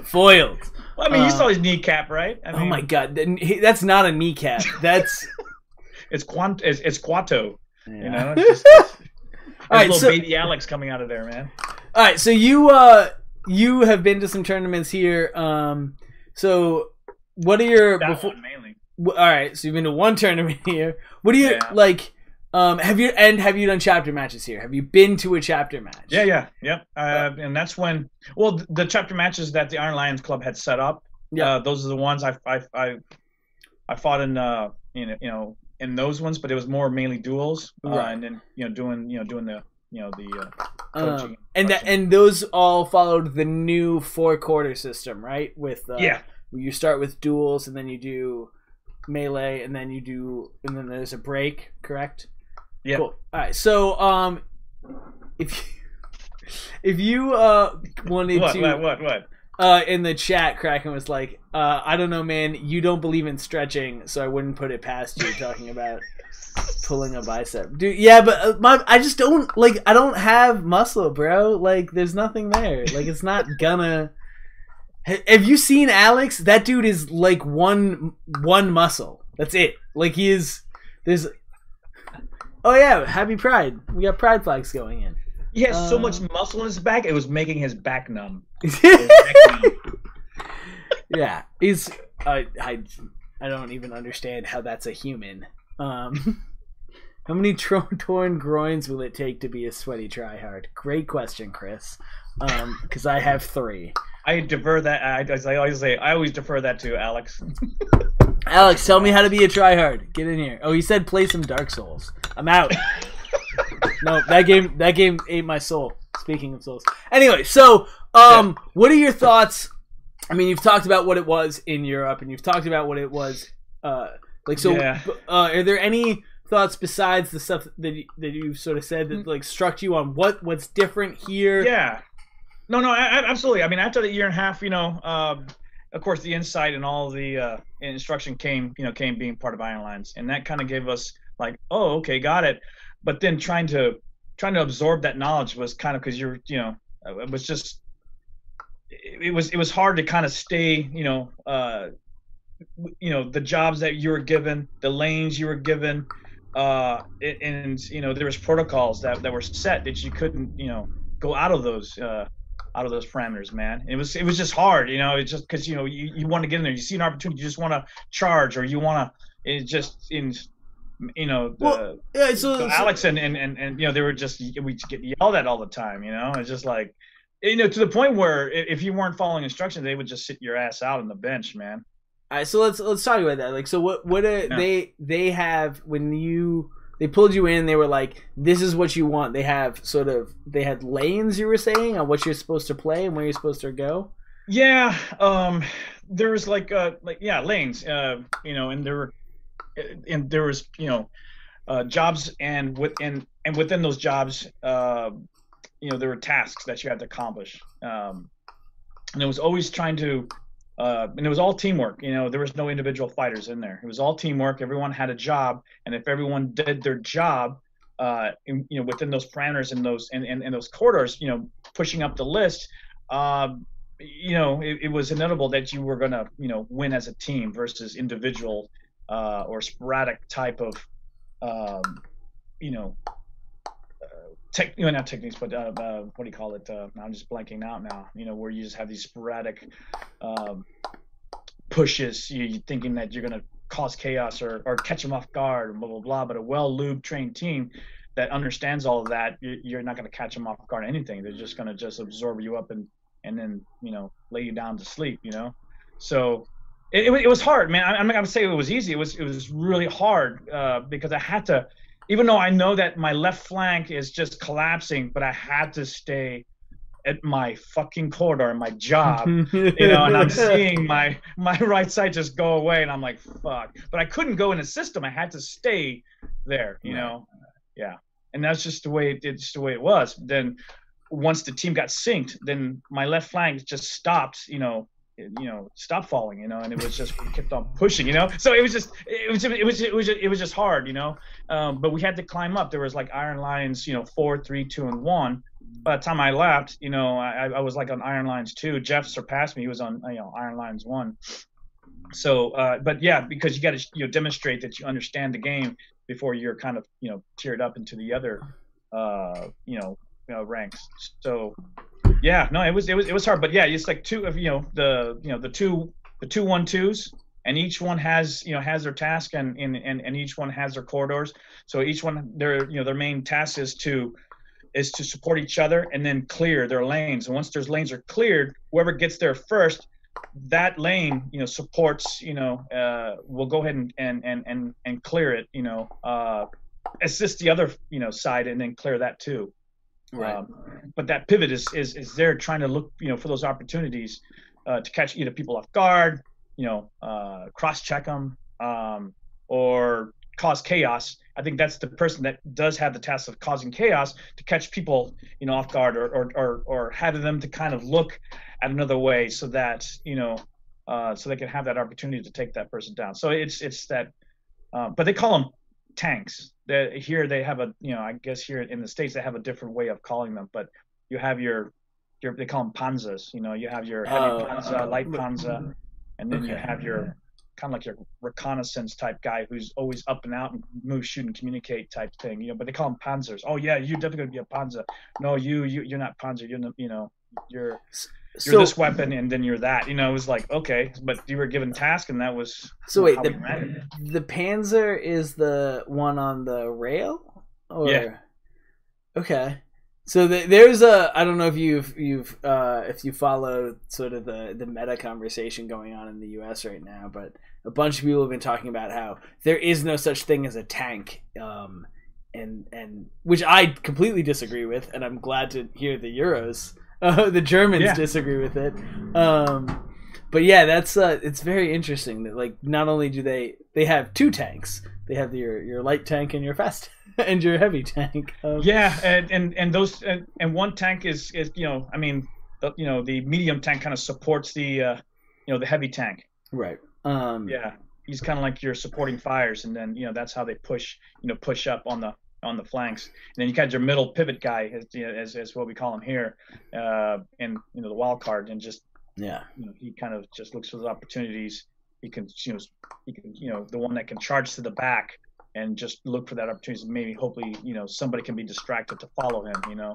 Foiled. Well, I mean, you saw his kneecap, right? I mean, oh my god, that's not a kneecap. That's it's Quato. Yeah. It's all right, little baby Alex coming out of there, man. All right, so you have been to some tournaments here. So what are your one mainly? All right, so you've been to one tournament here. What do you like? Have you done chapter matches here? Have you been to a chapter match? Yeah. And that's when the chapter matches that the Iron Lions Club had set up. Yeah, those are the ones I fought in in those ones, but it was more mainly duels, and then doing the coaching. And those all followed the new 4-quarter system, right? With you start with duels, and then you do melee, and then there's a break, correct? Yeah. Cool. All right. So if you wanted what in the chat, Kraken was like, I don't know, man, you don't believe in stretching, so I wouldn't put it past you talking about pulling a bicep. Dude, yeah, but I just don't, like, I don't have muscle, bro. Like, there's nothing there. Like, it's not gonna... Have you seen Alex? That dude is, like, one muscle. That's it. Like, there's... Oh, yeah, happy Pride. We got Pride flags going in. He has so much muscle in his back, it was making his back numb. Yeah, he's. I don't even understand how that's a human. How many torn groins will it take to be a sweaty tryhard? Great question, Chris. Because I have 3. I defer that. I always defer that to Alex. Alex, tell me how to be a tryhard. Get in here. Oh, he said play some Dark Souls. I'm out. No, that game ate my soul. Speaking of souls. Anyway, so what are your thoughts I mean, you've talked about what it was in Europe, and you've talked about what it was like. So, Yeah. Are there any thoughts besides the stuff that you've sort of said that like struck you on what's different here? Yeah. No, absolutely. I mean, after the year and a half, of course, the insight and all the instruction came being part of Iron Lines, and that kind of gave us like, oh, okay, got it. But then trying to absorb that knowledge was kind of, because it was just, it was hard to kind of stay, the jobs that you were given, the lanes you were given, and there was protocols that were set that you couldn't, go out of those parameters, man. It was just hard, it's just because you want to get in there, you see an opportunity, you just want to charge, or you want to, it just in so Alex and they were just, we get yelled at all the time, it's just like, to the point where if you weren't following instructions, they would just sit your ass out on the bench, man. All right, so let's talk about that. Like, so what they have when they pulled you in, they were like, this is what you want. They had lanes, you were saying, on what you're supposed to play and where you're supposed to go. Yeah, there was lanes, and there was jobs, and within those jobs, there were tasks that you had to accomplish, and it was always trying to. And it was all teamwork. There was no individual fighters in there. It was all teamwork. Everyone had a job, and if everyone did their job, within those parameters and those corridors, pushing up the list, it was inevitable that you were gonna, win as a team versus individual or sporadic type of, not techniques, but what do you call it? I'm just blanking out now. Where you just have these sporadic pushes. You're thinking that you're gonna cause chaos or catch them off guard, blah blah blah. But a well-lubed, trained team that understands all of that, you're not gonna catch them off guard or anything. They're just gonna absorb you up and then lay you down to sleep. So it was hard, man. I'm not gonna say it was easy. It was really hard because I had to. Even though I know that my left flank is just collapsing, but I had to stay at my fucking corridor and my job, and I'm seeing my right side just go away, and I'm like, fuck. But I couldn't go in a system. I had to stay there, Yeah. And that's just the way it was. Then once the team got synced, then my left flank just stopped, stop falling, and it was just, we kept on pushing, so it was just hard, but we had to climb up. There was like Iron Lines, 4, 3, 2, and 1. By the time I left, I was like on Iron Lines 2. Jeff surpassed me. He was on Iron Lines 1. So but yeah, because you got to demonstrate that you understand the game before you're kind of tiered up into the other ranks. So yeah, no, it was hard, but yeah, it's like two of the two 1-2s, and each one has has their task, and each one has their corridors. So each one, their main task is to support each other and then clear their lanes. And once their lanes are cleared, whoever gets there first, that lane supports will go ahead and clear it. Assist the other side and then clear that too. Right. But that pivot is there trying to look for those opportunities to catch either people off guard, cross check them, or cause chaos. I think that's the person that does have the task of causing chaos, to catch people off guard, or having them to kind of look at another way, so that so they can have that opportunity to take that person down. So it's that, but they call them tanks. Here they have I guess here in the States they have a different way of calling them, but you have your they call them panzers. You have your heavy panzer, light panzer, and then you have your kind of like your reconnaissance type guy who's always up and out and move, shoot, and communicate type thing. But they call them panzers. Oh yeah, you're definitely gonna be a panzer. No, you're not panzer. You're this weapon, and then you're that. It was like, okay, but you were given task, and that was wait. The Panzer is the one on the rail, or yeah. Okay, so there's I don't know if if you follow sort of the meta conversation going on in the U.S. right now, but a bunch of people have been talking about how there is no such thing as a tank, and which I completely disagree with, and I'm glad to hear the Euros. The Germans disagree with it. But yeah, that's it's very interesting that like not only do they have two tanks, they have your light tank and your fast and your heavy tank. Yeah, and those and one tank is I mean the medium tank kind of supports the the heavy tank. Right. Yeah, he's kind of like your supporting fires, and then that's how they push up on the flanks. And then you got your middle pivot guy, as what we call him here, and the wild card, and just he kind of just looks for the opportunities. He can the one that can charge to the back and just look for that opportunity. Maybe hopefully somebody can be distracted to follow him.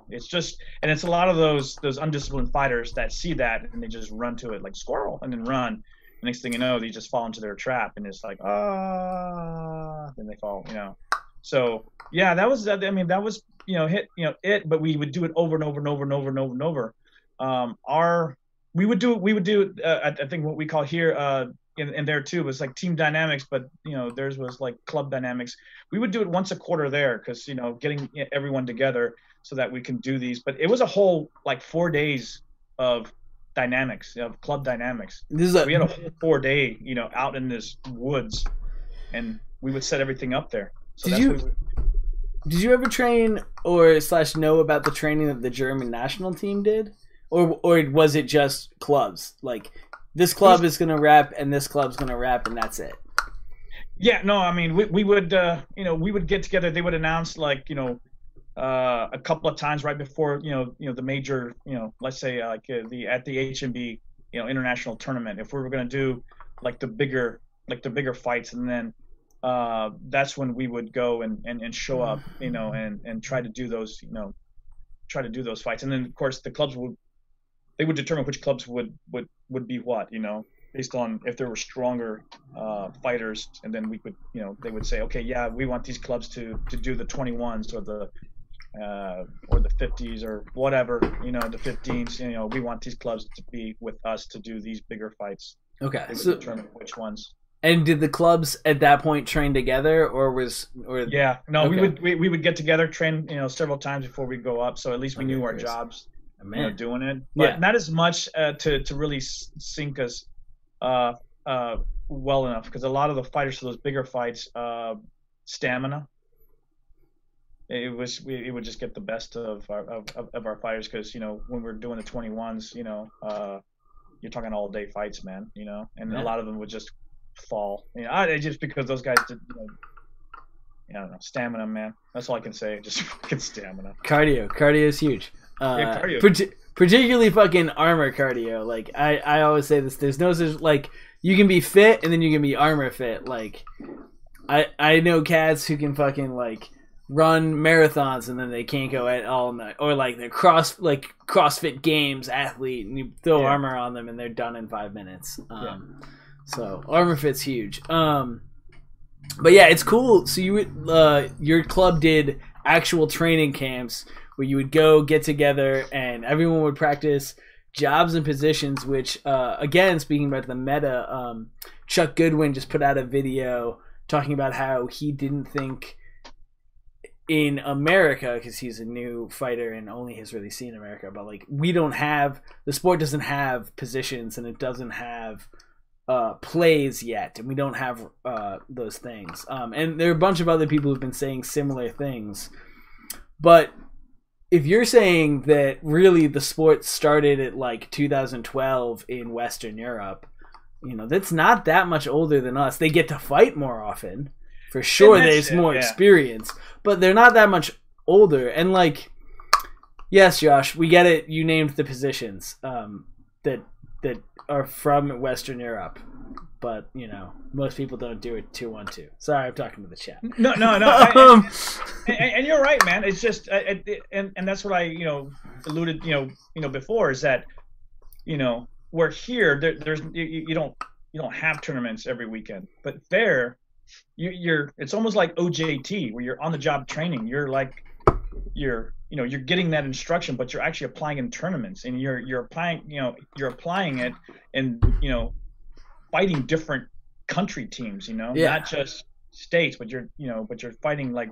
It's just, and it's a lot of those undisciplined fighters that see that and they just run to it like squirrel and then run. The next thing you know, they just fall into their trap and it's like then they fall. So yeah, that was hit. But we would do it over and over and over and over and over and over. We would do it. I think what we call here in there too was like team dynamics, but theirs was like club dynamics. We would do it once a quarter there because getting everyone together so that we can do these. But it was a whole like 4 days of dynamics, of club dynamics. We had a whole 4 day out in this woods, and we would set everything up there. So did you ever train or / know about the training that the German national team did, or was it just clubs? Like this club is gonna rep and this club's gonna rep and that's it? Yeah, no, I mean we would we would get together. They would announce like a couple of times right before the major let's say like at the HMB international tournament, if we were gonna do like the bigger fights, and then that's when we would go and show up and try to do those fights. And then of course the clubs would determine which clubs would be what based on if there were stronger fighters, and then we would they would say, okay, yeah, we want these clubs to do the 21s or the 50s or whatever, the 15s, we want these clubs to be with us to do these bigger fights. Okay, so determine which ones. And did the clubs at that point train together, yeah, no, okay. we would get together, train several times before we go up, so at least we knew our jobs, doing it, but not as much to really sink us well enough, because a lot of the fighters for those bigger fights, stamina, it would just get the best of our fighters, because when we're doing the 21s, you're talking all day fights, man, and a lot of them would just fall, just because those guys did, I don't know, stamina, man. That's all I can say. Just fucking stamina. Cardio is huge. Cardio. Particularly fucking armor cardio. Like I always say this. There's no such like you can be fit and then you can be armor fit. Like I know cats who can fucking like run marathons and then they can't go at all night, or like they're CrossFit Games athlete and you throw armor on them and they're done in 5 minutes. So armor fit's huge. But yeah, it's cool. So you would, your club did actual training camps where you would go get together and everyone would practice jobs and positions, which again, speaking about the meta, Chuck Goodwin just put out a video talking about how he didn't think in America, because he's a new fighter and only has really seen America, but like the sport doesn't have positions and it doesn't have plays yet, and we don't have those things, and there are a bunch of other people who've been saying similar things. But if you're saying that really the sport started at like 2012 in Western Europe, that's not that much older than us. They get to fight more often, for sure. There's more experience, but they're not that much older. And like, yes, Josh, we get it. You named the positions that are from Western Europe, but most people don't do it 2-1-2. Sorry, I'm talking to the chat. No. And you're right, man. It's just and that's what I alluded before, is that we're here. There's you don't have tournaments every weekend, but there it's almost like OJT, where you're on the job training. You're like you're getting that instruction, but you're actually applying in tournaments, and you're applying it and fighting different country teams, not just states, but you're fighting like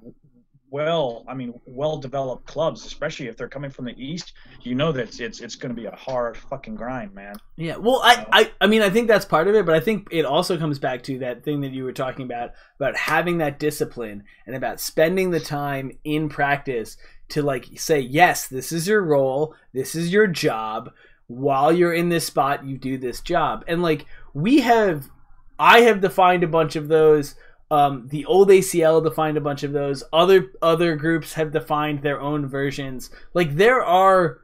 well developed clubs, especially if they're coming from the East. You know that it's going to be a hard fucking grind, man. Yeah, well, I mean, I think that's part of it, but I think it also comes back to that thing that you were talking about having that discipline and about spending the time in practice to like say, yes, this is your role, this is your job. While you're in this spot, you do this job, and like I have defined a bunch of those. The old ACL defined a bunch of those. Other groups have defined their own versions. Like there are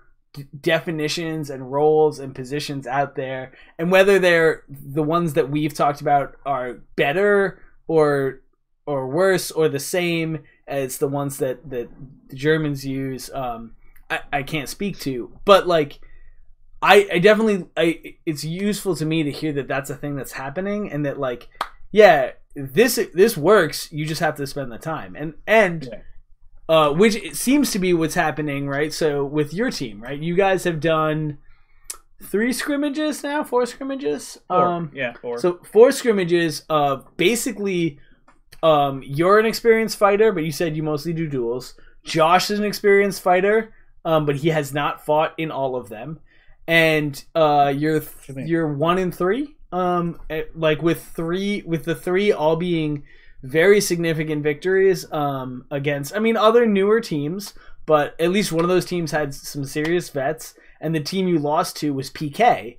definitions and roles and positions out there, and whether they're the ones that we've talked about are better or worse or the same as the ones that the Germans use, I can't speak to. But like I definitely it's useful to me to hear that that's a thing that's happening, and that like this works. You just have to spend the time, and which it seems to be what's happening, right? So with your team, right? You guys have done 4 scrimmages. Four. So 4 scrimmages. Basically, you're an experienced fighter, but you said you mostly do duels. Josh is an experienced fighter, but he has not fought in all of them. And you're 1 in 3. Like with the 3 all being very significant victories against, I mean, other newer teams, but at least one of those teams had some serious vets, and the team you lost to was PK,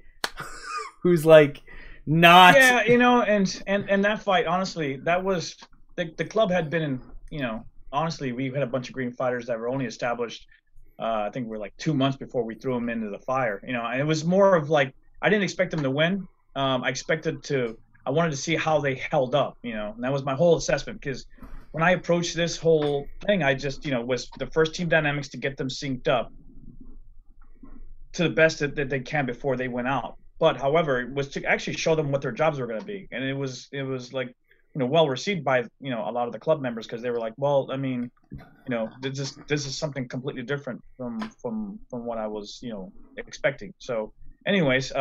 who's like not. Yeah, you know, and that fight, honestly, that was the club had been in, you know, honestly, we had a bunch of green fighters that were only established. I think we're like 2 months before we threw them into the fire, you know, and it was more of like I didn't expect them to win. I wanted to see how they held up, you know, and that was my whole assessment, because when I approached this whole thing, I just, you know, was the first team dynamics to get them synced up to the best that they can before they went out. But however, it was to actually show them what their jobs were going to be. And it was like, you know, well received by, you know, a lot of the club members, because they were like, well, I mean, you know, this is something completely different from what I was, you know, expecting. So anyways,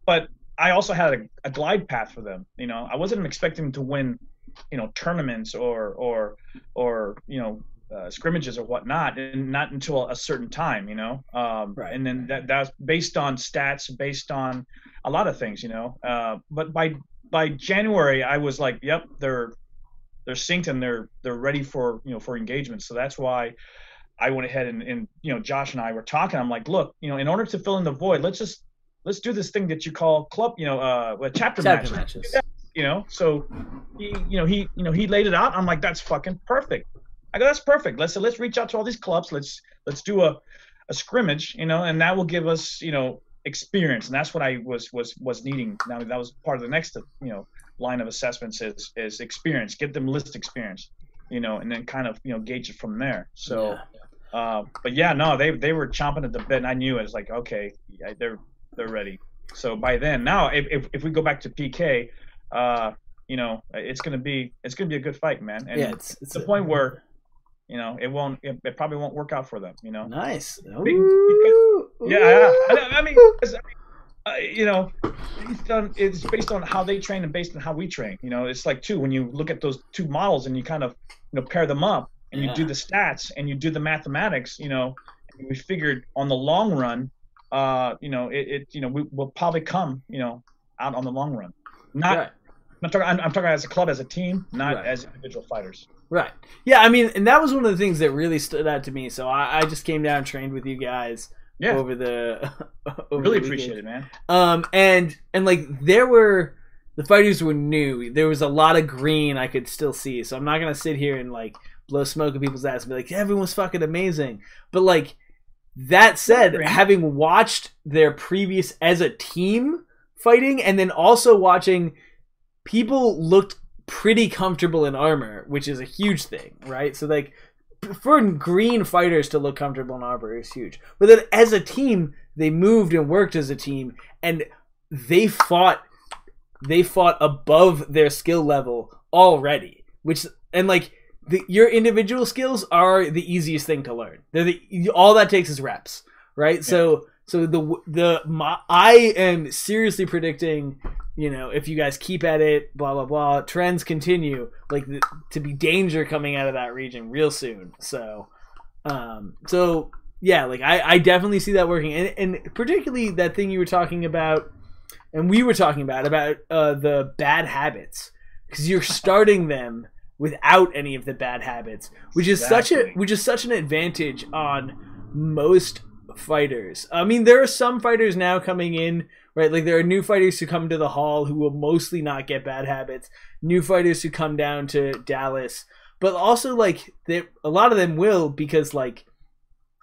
but I also had a glide path for them. You know, I wasn't expecting them to win, you know, tournaments or you know, scrimmages or whatnot, and not until a certain time. You know, Right. And then that's based on stats, based on a lot of things. You know, but by January, I was like, yep, they're synced and they're ready for, you know, for engagement. So that's why I went ahead and you know, Josh and I were talking. I'm like, look, you know, in order to fill in the void, let's do this thing that you call club, you know, chapter matches. You know, so he laid it out. I'm like, that's fucking perfect. I go, that's perfect. Let's reach out to all these clubs. Let's do a scrimmage, you know, and that will give us, you know, experience. And that's what I was needing. Now that was part of the next, you know, line of assessments is experience. Get them list experience, you know, and then kind of, you know, gauge it from there. So, but yeah, no, they were chomping at the bit, and I knew it was like, okay, yeah, they're ready. So by then, now if we go back to PK, you know, it's gonna be a good fight, man. And it's the point where, you know, it probably won't work out for them, you know. Nice. Yeah. I mean, you know, it's based on how they train and based on how we train. You know, it's like when you look at those 2 models and you kind of, you know, pair them up and you do the stats and you do the mathematics, you know, and we figured on the long run, you know, you know, we will probably come, you know, out on the long run. I'm talking as a club, as a team, not as individual fighters. Right. Yeah, I mean, and that was one of the things that really stood out to me. So I just came down and trained with you guys over the really appreciate it, man. And like the fighters were new. There was a lot of green I could still see. So I'm not gonna sit here and like blow smoke at people's ass and be like, everyone's fucking amazing. But like that said, having watched their previous as a team fighting, and then also watching people looked pretty comfortable in armor, which is a huge thing, right? So like for green fighters to look comfortable in armor is huge. But then as a team, they moved and worked as a team, and they fought above their skill level already. And like your individual skills are the easiest thing to learn. All that takes is reps, right? Yeah. So I am seriously predicting you know, if you guys keep at it, blah blah blah, trends continue, like to be danger coming out of that region real soon. So yeah, like I definitely see that working, and particularly that thing you were talking about, and we were talking about the bad habits, because you're starting them without any of the bad habits, which is such an advantage on most fighters. I mean, there are some fighters now coming in, right? Like there are new fighters who come to the hall who will mostly not get bad habits. New fighters who come down to Dallas, but also like a lot of them will, because like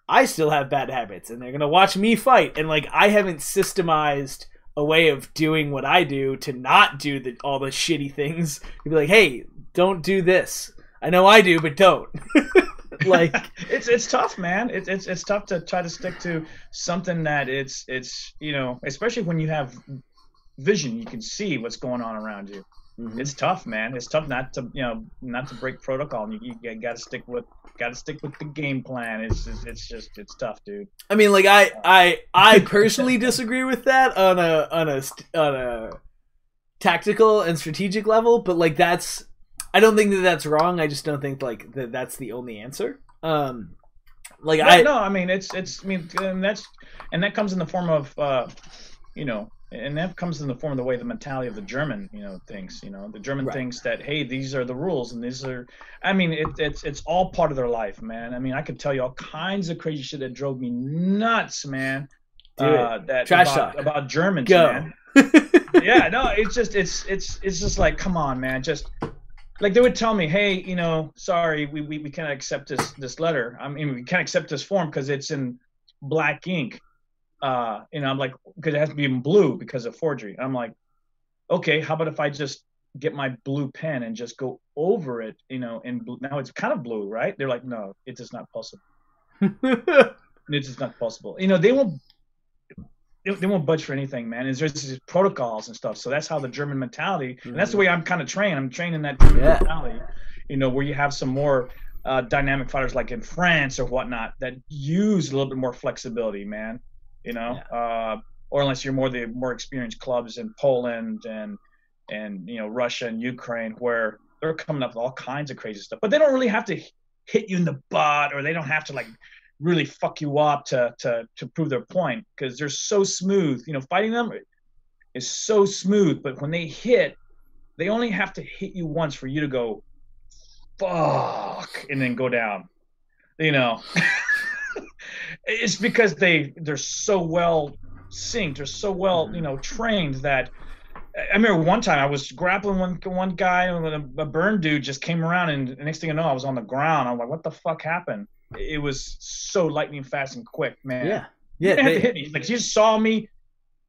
I still have bad habits, and they're gonna watch me fight, and like I haven't systemized a way of doing what I do to not do all the shitty things. You'd be like, hey, don't do this. I know I do, but don't. Like it's tough, man. It's tough to try to stick to something that it's you know, especially when you have vision, you can see what's going on around you. Mm-hmm. It's tough, man. It's tough not to break protocol. And you got to stick with the game plan. It's tough, dude. I mean, like I personally disagree with that on a tactical and strategic level, but like I don't think that's wrong. I just don't think like that's the only answer. Like I mean and that comes in the form of you know. And that comes in the form of the way the mentality of the German, you know, thinks. You know, the German thinks that, hey, these are the rules, and these are. I mean, it's all part of their life, man. I mean, I could tell you all kinds of crazy shit that drove me nuts, man. That trash talk about Germans, Go. Man. Yeah, no, it's just like, come on, man, just. Like they would tell me, hey, you know, sorry, we can't accept this letter. I mean, we can't accept this form because it's in black ink. You know, I'm like, because it has to be in blue because of forgery. I'm like, okay, how about if I just get my blue pen and just go over it, you know, in blue. Now it's kind of blue, right? They're like, no, it is not possible. It is not possible. You know, they won't budge for anything, man. And there's these protocols and stuff. So that's how the German mentality, and that's the way I'm kind of trained. I'm trained in that German mentality, you know, where you have some more dynamic fighters like in France or whatnot that use a little bit more flexibility, man. You know, or unless you're the more experienced clubs in Poland and you know, Russia and Ukraine, where they're coming up with all kinds of crazy stuff, but they don't really have to hit you in the butt, or they don't have to like really fuck you up to prove their point, because they're so smooth. You know, fighting them is so smooth, but when they hit, they only have to hit you once for you to go fuck and then go down. You know. It's because they're so well synced, they're so well, you know, trained that I remember one time I was grappling one guy, and a burn dude just came around, and the next thing I know, I was on the ground. I'm like, what the fuck happened? It was so lightning fast and quick, man. Yeah. He didn't have to hit me. Like, he just saw me,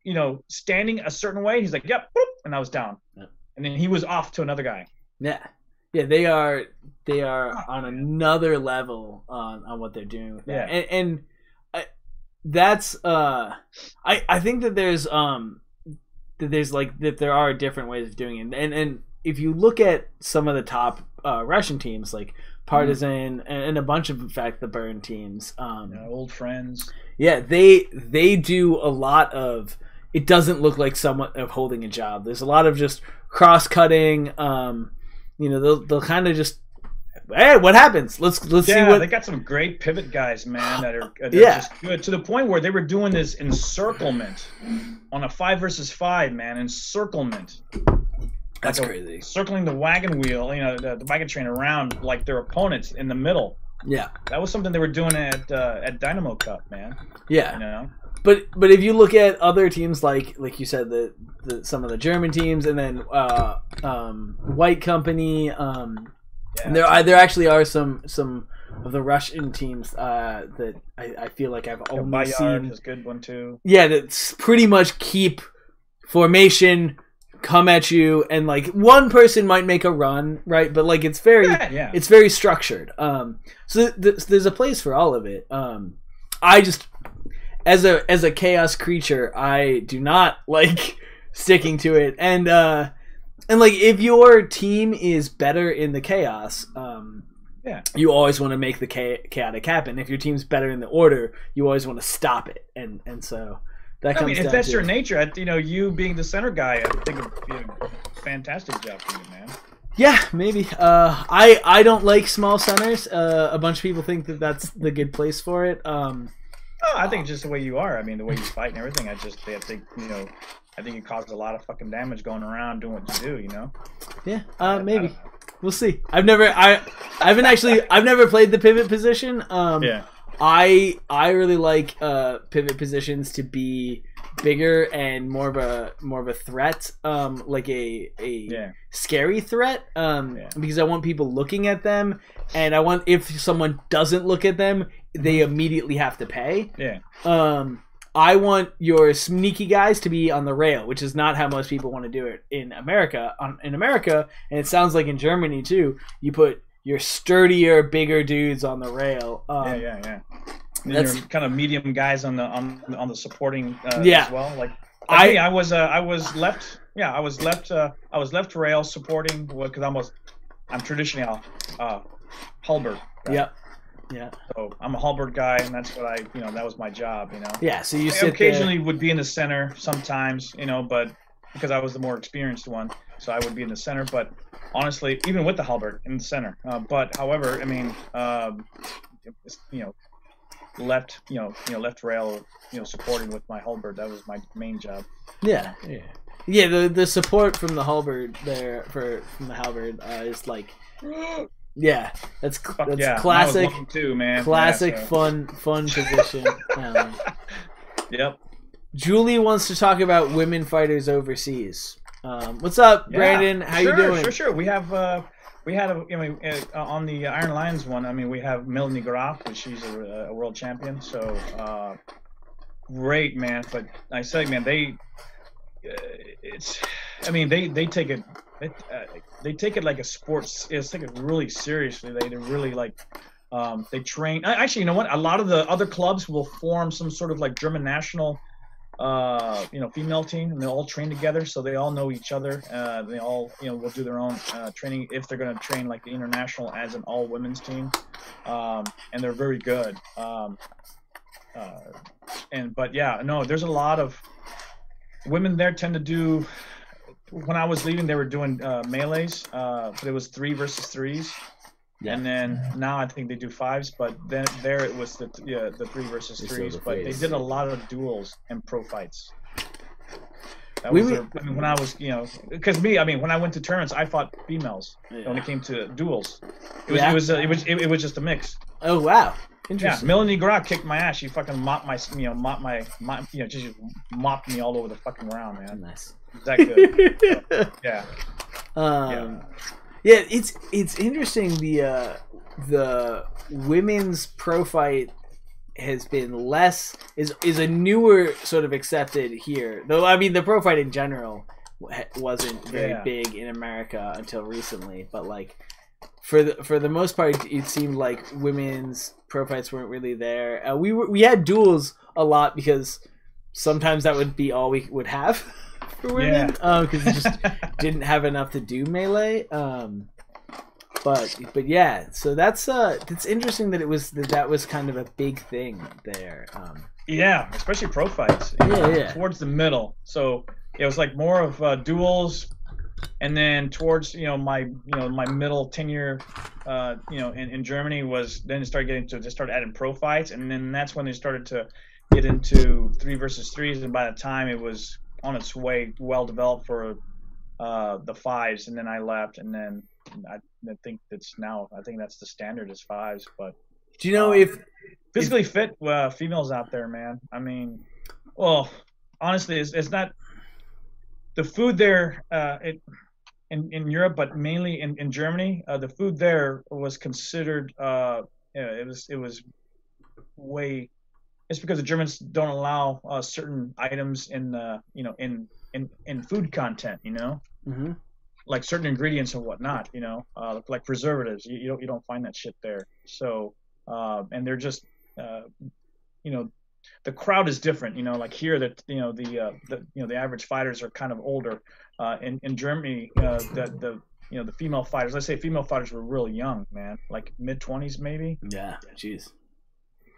you know, standing a certain way. He's like, yep, boop, and I was down. Yeah. And then he was off to another guy. Yeah. Yeah, they are on another level on what they're doing with that. Yeah. And that's I think that there's like that there are different ways of doing it, and if you look at some of the top Russian teams like Partizan and a bunch of, in fact, the Burn teams, old friends, they do a lot of, it doesn't look like somewhat of holding a job. There's a lot of just cross cutting. You know, they'll kind of just, hey, what happens? Let's see what. Yeah, they got some great pivot guys, man, that are just good, to the point where they were doing this encirclement on a 5 versus 5, man, encirclement. That's crazy. Circling the wagon wheel, you know, the wagon train around like their opponents in the middle. Yeah, that was something they were doing at Dynamo Cup, man. Yeah, you know. But if you look at other teams like you said, some of the German teams, and then White Company, and there actually are some of the Russian teams that I feel like I've only seen. Is a good one too. Yeah, that's pretty much keep formation, come at you, and like one person might make a run, right? But like it's very structured. So there's a place for all of it. I just, as a chaos creature, I do not like sticking to it, and like if your team is better in the chaos, you always want to make the chaotic happen. If your team's better in the order, you always want to stop it, and so that comes I mean, if down that's to. your nature, you know, you being the center guy, I think it'd be a fantastic job for you, man. Yeah, maybe. I don't like small centers. A bunch of people think that that's the good place for it. Oh, I think it's just the way you are. I mean, the way you fight and everything. I think, you know, I think it causes a lot of fucking damage going around doing what you do, you know? Yeah, maybe. We'll see. I've never played the pivot position. Yeah. I really like pivot positions to be bigger and more of a threat, like a scary threat, because I want people looking at them, and I want, if someone doesn't look at them, they immediately have to pay. Yeah. I want your sneaky guys to be on the rail, which is not how most people want to do it in America. In America, and it sounds like in Germany too, you put your sturdier, bigger dudes on the rail. Yeah. And you're kind of medium guys on the supporting as well. Like I was left. Yeah, I was left rail supporting because I'm traditionally halberd. Right? Yep. Yeah. So I'm a halberd guy, and that's what that was my job, you know. Yeah. So you occasionally would be in the center sometimes, you know, but because I was the more experienced one, so I would be in the center. But honestly, even with the halberd in the center, but however, I mean, left rail, supporting with my halberd. That was my main job. Yeah. The support from the halberd there from the halberd is like. Yeah, that's classic too, man. Classic fun position. Yep. Julie wants to talk about women fighters overseas. What's up, Brandon? How you doing? Sure. We had on the Iron Lions one. I mean, we have Melanie Graf, which she's a world champion. So great, man. But I say, man, they take it. They take it like a sports. They take it really seriously. They really like. They train. Actually, you know what? A lot of the other clubs will form some sort of like German national, female team, and they all train together, so they all know each other. They all, will do their own training if they're going to train like the international as an all women's team, and they're very good. There's a lot of women there tend to do. When I was leaving, they were doing melees, but it was 3 versus 3s, and then now I think they do 5s. But then there it was the 3 versus 3s. But they did a lot of duels and pro fights. When I was, because when I went to tournaments, I fought females. When it came to duels, it was just a mix. Oh wow. Interesting. Yeah, Melanie Graf kicked my ass. She fucking mopped just mopped me all over the fucking ground, man. Nice. That good. It's interesting. The women's pro fight has been is a newer sort of accepted here. Though I mean the pro fight in general wasn't very big in America until recently, but like for the most part it seemed like women's pro fights weren't really there. We had duels a lot because sometimes that would be all we would have. For women, because it just didn't have enough to do melee. But yeah, so that's interesting that that was kind of a big thing there. Especially pro fights. Towards the middle, so it was like more of duels, and then towards my middle tenure, in Germany was then it started adding pro fights, and then that's when they started to get into 3 versus 3s, and by the time it was on its way, well developed for the 5s, and then I left, and then I think that's the standard is 5s. But do you know if physically fit females out there, man? I mean, well, honestly, it's not the food there in Europe, but mainly in Germany. The food there was considered it was way. It's because the Germans don't allow certain items in food content, like certain ingredients and whatnot, like preservatives. You don't find that shit there. So and they're just the crowd is different. Like here that the average fighters are kind of older. In Germany, the female fighters. Let's say female fighters were really young, man, like mid-20s maybe. Yeah, jeez.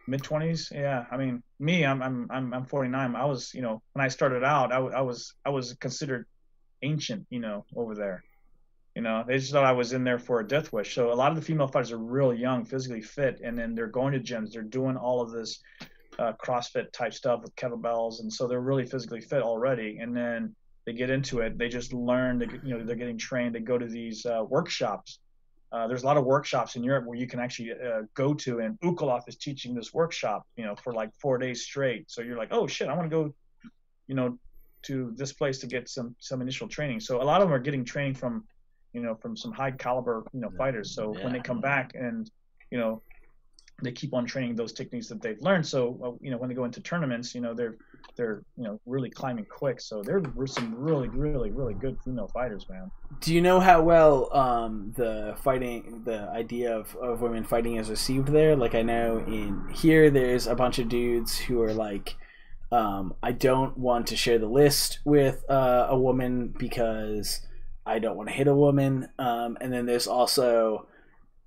Mid-20s. Yeah. I mean, me, I'm 49. I was, when I started out, I was considered ancient, over there. They just thought I was in there for a death wish. So a lot of the female fighters are real young, physically fit, and then they're going to gyms. They're doing all of this CrossFit type stuff with kettlebells, and so they're really physically fit already. And then they get into it. They just learn. They're getting trained. They go to these workshops. There's a lot of workshops in Europe where you can actually go to, and Ukolov is teaching this workshop, for like 4 days straight. So you're like, oh shit, I want to go, to this place to get some initial training. So a lot of them are getting training from some high caliber, fighters. So when they come back and, they keep on training those techniques that they've learned. So, when they go into tournaments, they're really climbing quick. So there were some really, really, really good female fighters, man. Do you know how well the idea of women fighting is received there? Like, I know in here there's a bunch of dudes who are like, I don't want to share the list with a woman because I don't want to hit a woman. And then there's also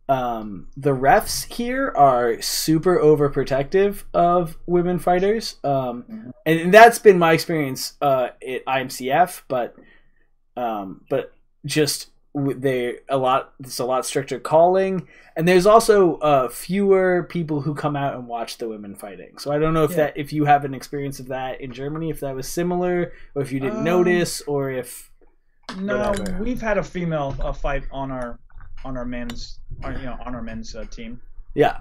the refs here are super overprotective of women fighters. And that's been my experience at IMCF, but just there's a lot stricter calling, and there's also fewer people who come out and watch the women fighting. So I don't know if you have an experience of that in Germany, if that was similar, or if you didn't notice, or if whatever. We've had a female fight on our men's team. Yeah.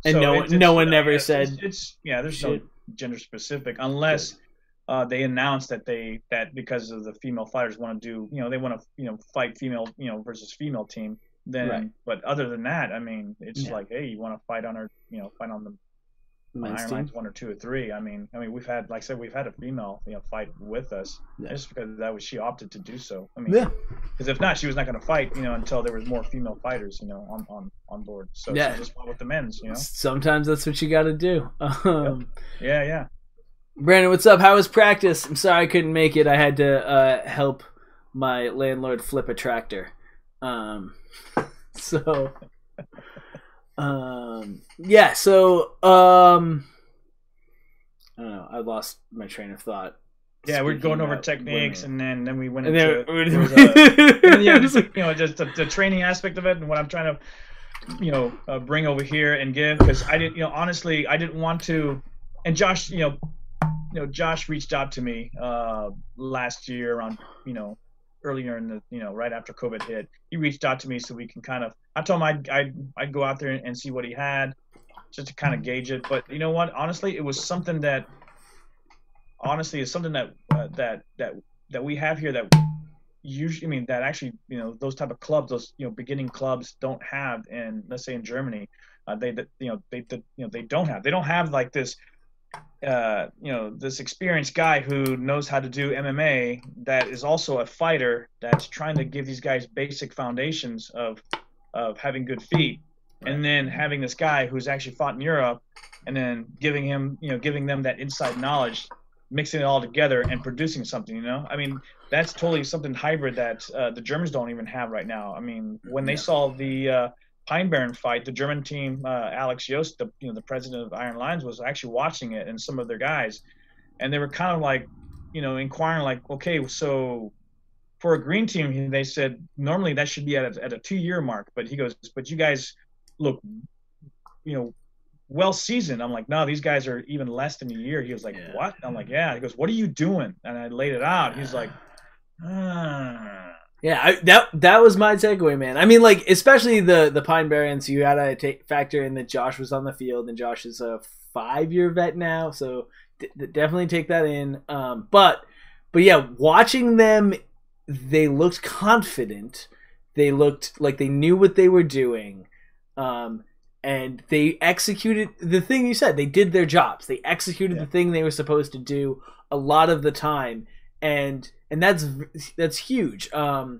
And so no one never said there's no gender specific unless they announce that because of the female fighters want to do, they want to, fight female, versus female team. Then, right. But other than that, I mean, it's like, hey, you want to fight on our, fight on the Iron Lines 1 or 2 or 3. I mean, we've had, like I said, we've had a female, fight with us just because she opted to do so. I mean, because if not, she was not going to fight, until there was more female fighters, on board. So she just fought with the men's, Sometimes that's what you got to do. Yeah. Brandon, what's up? How was practice? I'm sorry I couldn't make it. I had to help my landlord flip a tractor. So I don't know. I lost my train of thought. Yeah, we're going over techniques, and then we went into just the training aspect of it, and what I'm trying to bring over here and give, because I didn't honestly I didn't want to. And Josh, Josh reached out to me last year around earlier in the right after COVID hit. He reached out to me so we can kind of. I told him I'd go out there and see what he had, just to kind of gauge it. But you know what? Honestly, it was something that. Honestly, it's something that that we have here that usually, that actually, those type of clubs, those beginning clubs don't have, and let's say in Germany, they don't have like this. This experienced guy who knows how to do MMA that is also a fighter that's trying to give these guys basic foundations of having good feet, and then having this guy who's actually fought in Europe, and then giving them that inside knowledge, mixing it all together and producing something. I mean, that's totally something hybrid that the Germans don't even have right now. I mean, when they saw the Pine Baron fight, the German team, Alex Jost, the president of Iron Lions, was actually watching it, and some of their guys, and they were kind of like, inquiring, like, okay, so for a green team, they said normally that should be at a 2-year mark, but he goes, but you guys look, well seasoned. I'm like, no, these guys are even less than a year. He was like, what? I'm like, yeah. He goes, what are you doing? And I laid it out. He's like, Yeah, that was my takeaway, man. I mean, like, especially the Pine Barrens, you gotta factor in that Josh was on the field, and Josh is a 5-year vet now, so definitely take that in. But yeah, watching them, they looked confident. They looked like they knew what they were doing. And they executed the thing you said. They did their jobs. They executed the thing they were supposed to do a lot of the time, and that's huge. To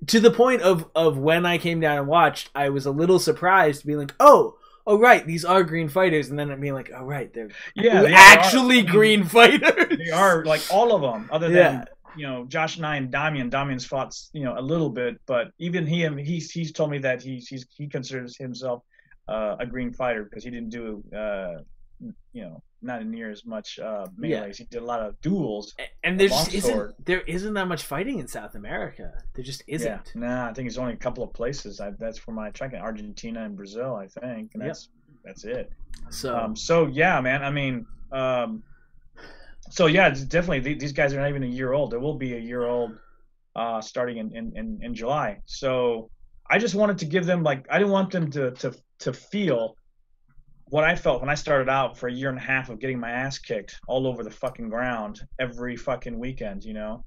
the point of when I came down and watched, I was a little surprised, being like, oh right, these are green fighters, and then I'm being like, oh right, they're actually green fighters. They are, like, all of them, other than Josh and I and Damian. Damian's fought a little bit, but even he's told me that he considers himself a green fighter because he didn't do not near as much melees. He did a lot of duels. And there isn't that much fighting in South America. There just isn't. Yeah. Nah, I think it's only a couple of places. That's for my tracking. Argentina and Brazil, I think. And that's it. So yeah, man. I mean, it's definitely these guys are not even a year old. There will be a year old starting in July. So I just wanted to give them, like, I didn't want them to feel what I felt when I started out for a year and a half of getting my ass kicked all over the fucking ground every fucking weekend.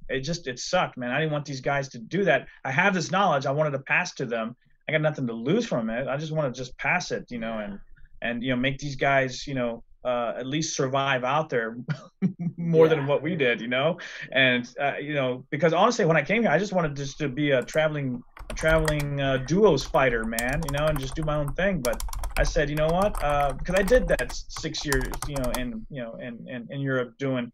It sucked, man. I didn't want these guys to do that. I have this knowledge I wanted to pass to them. I got nothing to lose from it. I just want to just pass it, and make these guys, at least survive out there more than what we did, and because honestly, when I came here, I just wanted just to be a traveling duos fighter, man, and just do my own thing. But I said, you know what? Because I did that 6 years, in Europe doing,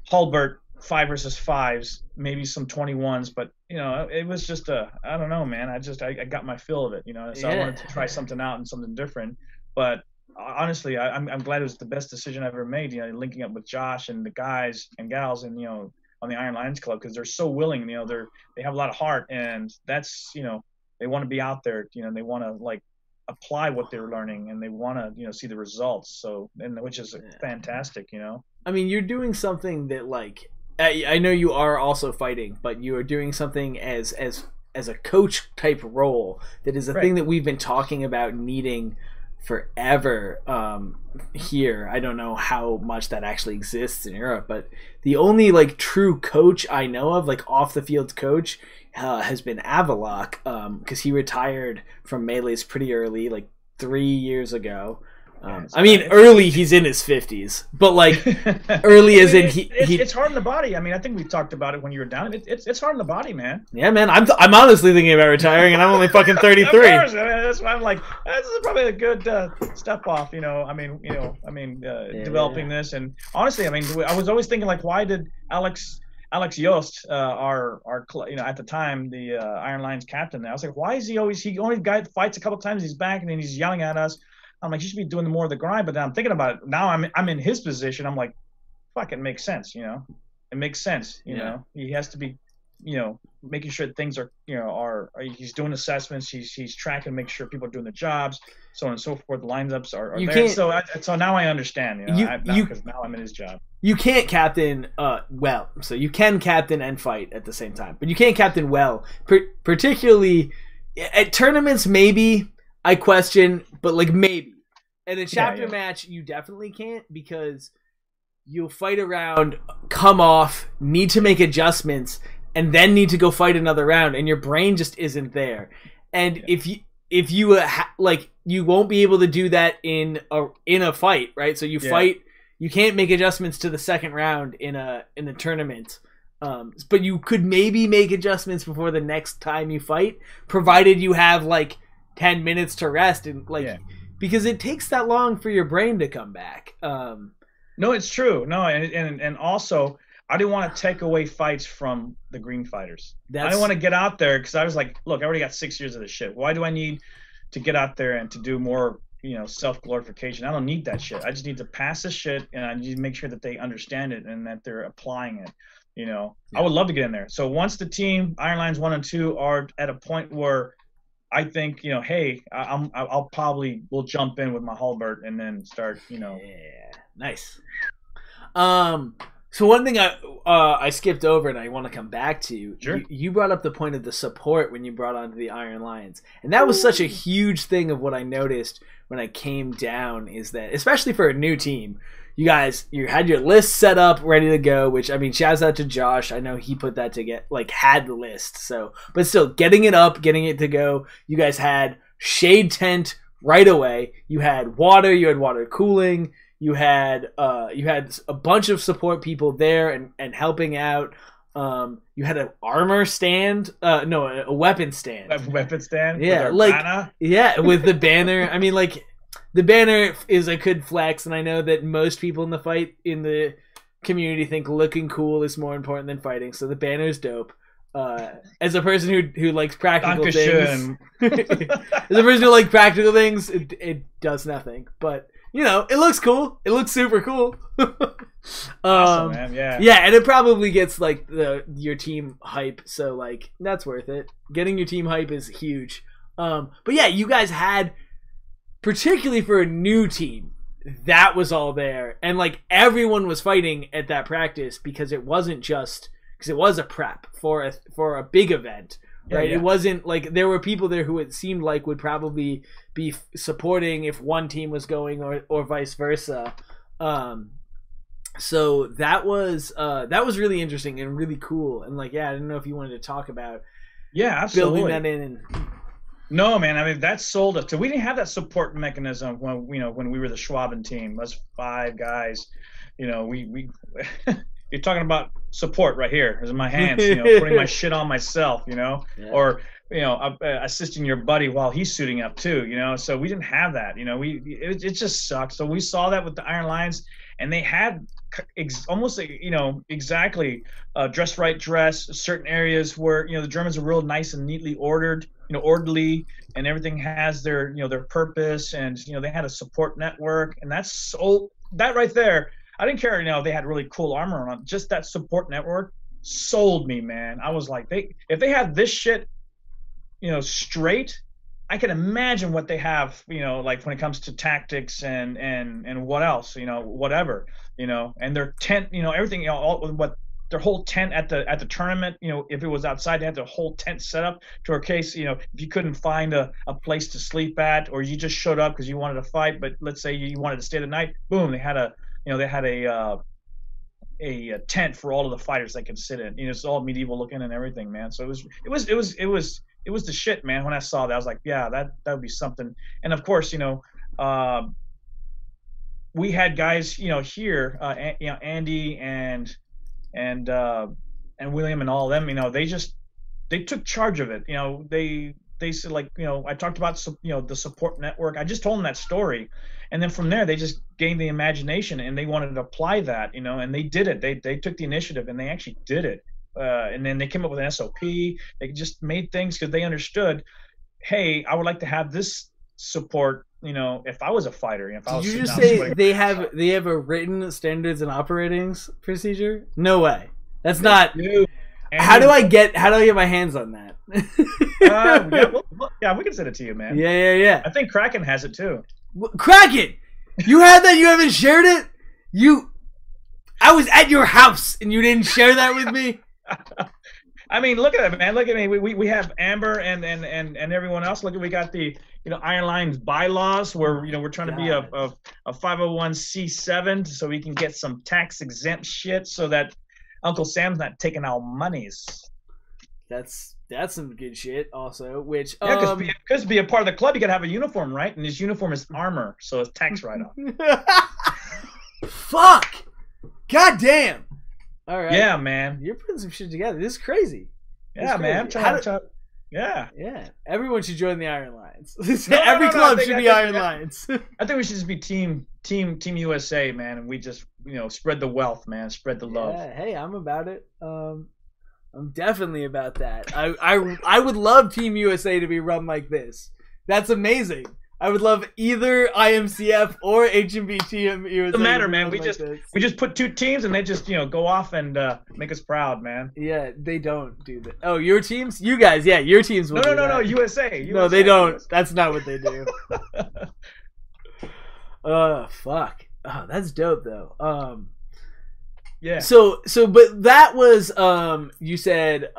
Hulbert 5 versus 5s, maybe some 21s, but it was just I don't know, man. I got my fill of it, so I wanted to try something out and something different. But honestly, I'm glad it was the best decision I ever made. Linking up with Josh and the guys and gals, and on the Iron Lions Club, because they're so willing. They have a lot of heart, and that's they want to be out there. They want to like apply what they're learning, and they want to see the results. So, which is fantastic. I mean, you're doing something that, like, I know you are also fighting, but you are doing something as a coach type role that is a thing that we've been talking about needing forever here. I don't know how much that actually exists in Europe, but the only like true coach I know of, like off the field coach, has been Avalok, because he retired from melees pretty early, like 3 years ago. I mean, early, he's in his 50s, but like early as in it's hard on the body. I mean, I think we talked about it when you were down. It's hard on the body, man. Yeah, man. I'm honestly thinking about retiring, and I'm only fucking 33. Of course, that's why I'm like, this is probably a good step off. Developing this, and honestly, I mean, I was always thinking, like, why did Alex Yost, our at the time the Iron Lions captain, I was like, why is he only fights a couple times, he's back, and then he's yelling at us. I'm like, you should be doing more of the grind. But then I'm thinking about it now. I'm in his position. I'm like, fuck, it makes sense. It makes sense. He has to be, making sure things are, he's doing assessments. He's tracking, make sure people are doing their jobs, so on and so forth. The lineups are there. So now I understand. Because now I'm in his job. You can't captain so you can captain and fight at the same time, but you can't captain well, particularly at tournaments. Maybe I question, but like maybe. In a chapter match, you definitely can't, because you'll fight around, come off, need to make adjustments, and then need to go fight another round, and your brain just isn't there. And if you you won't be able to do that in a fight, right? So you fight, you can't make adjustments to the second round in a tournament. But you could maybe make adjustments before the next time you fight, provided you have like 10 minutes to rest and because it takes that long for your brain to come back. No, it's true. No, and also I didn't want to take away fights from the green fighters. I didn't want to get out there, because I was like, look, I already got 6 years of this shit. Why do I need to get out there and to do more, self-glorification? I don't need that shit. I just need to pass this shit, and I need to make sure that they understand it and that they're applying it. I would love to get in there. So once the team Iron Lions 1 and 2 are at a point where I think, hey, I'll probably will jump in with my Hulbert and then start, Yeah, nice. So one thing I skipped over and I want to come back to, sure. You brought up the point of the support when you brought onto the Iron Lions. And that was such a huge thing of what I noticed when I came down, is that, especially for a new team, you guys, you had your list set up, ready to go, which, I mean, shouts out to Josh. I know he put that to get, had the list. So, but still, getting it up, getting it to go. You guys had shade tent right away. You had water cooling. You had a bunch of support people there and helping out. You had an armor stand. A weapon stand. A weapon stand? Yeah, with banner? Yeah, with the banner. I mean, the banner is a good flex, and I know that most people in the community think looking cool is more important than fighting, so the banner is dope. As a person who likes practical things, Dankeschön. as a person who likes practical things, it does nothing. But it looks cool. It looks super cool. Awesome, man. Yeah. Yeah, and it probably gets like your team hype. So like that's worth it. Getting your team hype is huge. But yeah, you guys had, particularly for a new team, that was all there, and like everyone was fighting at that practice because it wasn't just because it was a prep for a big event, right? Yeah. It wasn't like there were people there who it seemed like would probably be supporting if one team was going or vice versa. So that was really interesting and really cool, and like I didn't know if you wanted to talk about absolutely building that in. And no, man. I mean, that sold us. So we didn't have that support mechanism when when we were the Schwaben team. Us 5 guys. We you're talking about support right here. It's in my hands. Putting my shit on myself. Yeah. Or assisting your buddy while he's suiting up too. So we didn't have that. It just sucked. So we saw that with the Iron Lions, and they had almost exactly dress right dress. Certain areas where the Germans are real nice and neatly ordered. Orderly, and everything has their their purpose, and they had a support network, and that's so that right there. I didn't care, they had really cool armor on. Just that support network sold me, man. I was like, if they have this shit, straight, I can imagine what they have, like when it comes to tactics and what else, whatever, and their tent, everything, all what. Their whole tent at the tournament, if it was outside, they had their whole tent set up to a case, if you couldn't find a place to sleep at, or you just showed up because you wanted to fight, but let's say you wanted to stay the night, boom, they had a tent for all of the fighters they could sit in. It's all medieval looking and everything, man. So it was the shit, man. When I saw that, I was like, yeah, that would be something. And of course, we had guys, here, Andy and William and all of them, they took charge of it. They said, like, I talked about, the support network. I just told them that story. And then from there, they just gained the imagination, and they wanted to apply that, and they did it. They took the initiative, and they actually did it. And then they came up with an SOP. They just made things because they understood, hey, I would like to have this support, if I was a fighter. If I was Did you just say they have a written standards and operations procedure? No way. That's not. How do I get my hands on that? We can send it to you, man. Yeah. I think Kraken has it too. Kraken, you have that? You haven't shared it? I was at your house and you didn't share that with me. I mean, look at it, man. Look at me. We have Amber and everyone else. Look at, we got the Iron Line's bylaws where we're trying to be a 501c7 so we can get some tax exempt shit so that Uncle Sam's not taking our monies. That's some good shit. Also, which because to be a part of the club, you gotta have a uniform, right? And his uniform is armor, so it's tax write-off. Fuck. God damn. All right. Yeah, man. You're putting some shit together. This is crazy. Yeah, man. I'm trying to. Yeah. Everyone should join the Iron Lions. Every club should be Iron Lions. I think we should just be team USA, man, and we just spread the wealth, man, spread the love. Yeah. Hey, I'm about it. I'm definitely about that. I would love Team USA to be run like this. That's amazing. I would love either IMCF or HMB Team USA. Doesn't matter, man. We just put 2 teams and they just go off and make us proud, man. Yeah, they don't do that. Oh, your teams? You guys, yeah, your teams will. No, USA. No, they don't. That's not what they do. Fuck. Oh, that's dope though. Yeah. So, but that was, you said,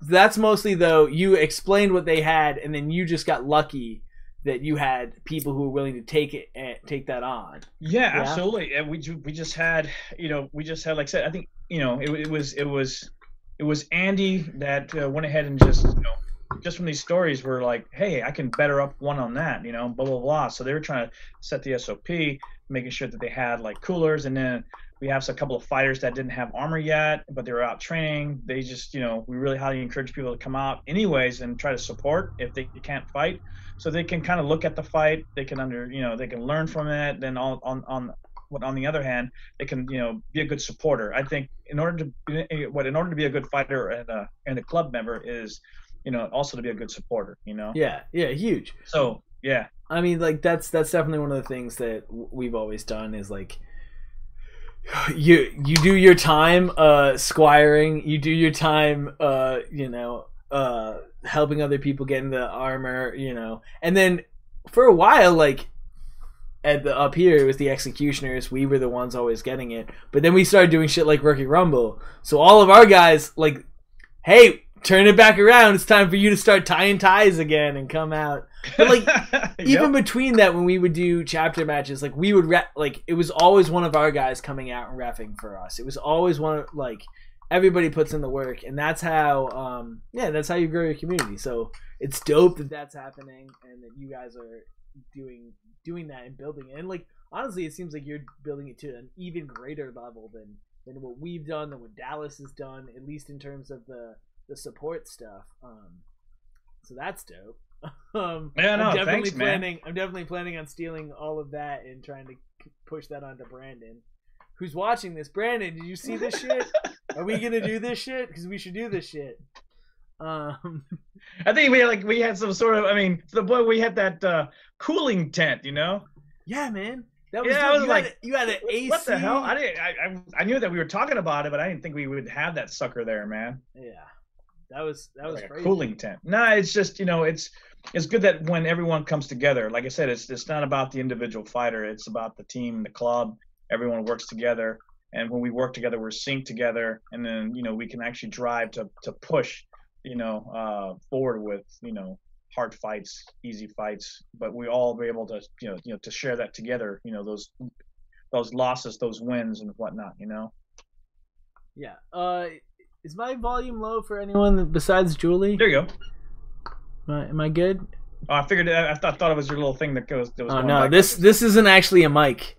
that's mostly though, you explained what they had and then you just got lucky that you had people who were willing to take that on. Yeah, absolutely. And we just had, like I said, I think, it was Andy that went ahead and just from these stories were like, hey, I can better up one on that, blah, blah, blah. So they were trying to set the SOP, making sure that they had like coolers. And then we have a couple of fighters that didn't have armor yet, but they were out training. They just, we really highly encourage people to come out anyways and try to support if they can't fight. So they can kind of look at the fight. They can they can learn from it. Then on on the other hand, they can be a good supporter. I think in order to be a good fighter and a club member is also to be a good supporter. Yeah, huge. So yeah, I mean, like that's definitely one of the things that we've always done is like you do your time squiring, you do your time helping other people get into armor, and then for a while, like up here it was the executioners, we were the ones always getting it, but then we started doing shit like Rookie Rumble, so all of our guys like, hey, turn it back around, it's time for you to start tying ties again and come out. But like even between that, when we would do chapter matches, like we would like it was always one of our guys coming out and reffing for us. It was always one of like everybody puts in the work, and that's how that's how you grow your community. So it's dope that that's happening and that you guys are doing that and building it. And like honestly, it seems like you're building it to an even greater level than what we've done, than what Dallas has done, at least in terms of the support stuff. So that's dope. I'm definitely planning on stealing all of that and trying to push that onto Brandon, who's watching this. Brandon, did you see this shit? Are we gonna do this shit? Because we should do this shit. I think we had some sort of. I mean, to the point we had that cooling tent. Yeah, man. That was you had an AC. What the hell? I knew that we were talking about it, but I didn't think we would have that sucker there, man. Yeah. That was like a cooling tent. No, it's just it's good that when everyone comes together, like I said, it's not about the individual fighter. It's about the team, the club. Everyone works together, and when we work together, we're synced together, and then we can actually drive to push forward with hard fights, easy fights, but we all be able to to share that together. Those losses, those wins, and whatnot. Yeah. Is my volume low for anyone besides Julie? There you go. Am I good? Oh, I figured. I thought it was your little thing that goes. Oh no, this isn't actually a mic.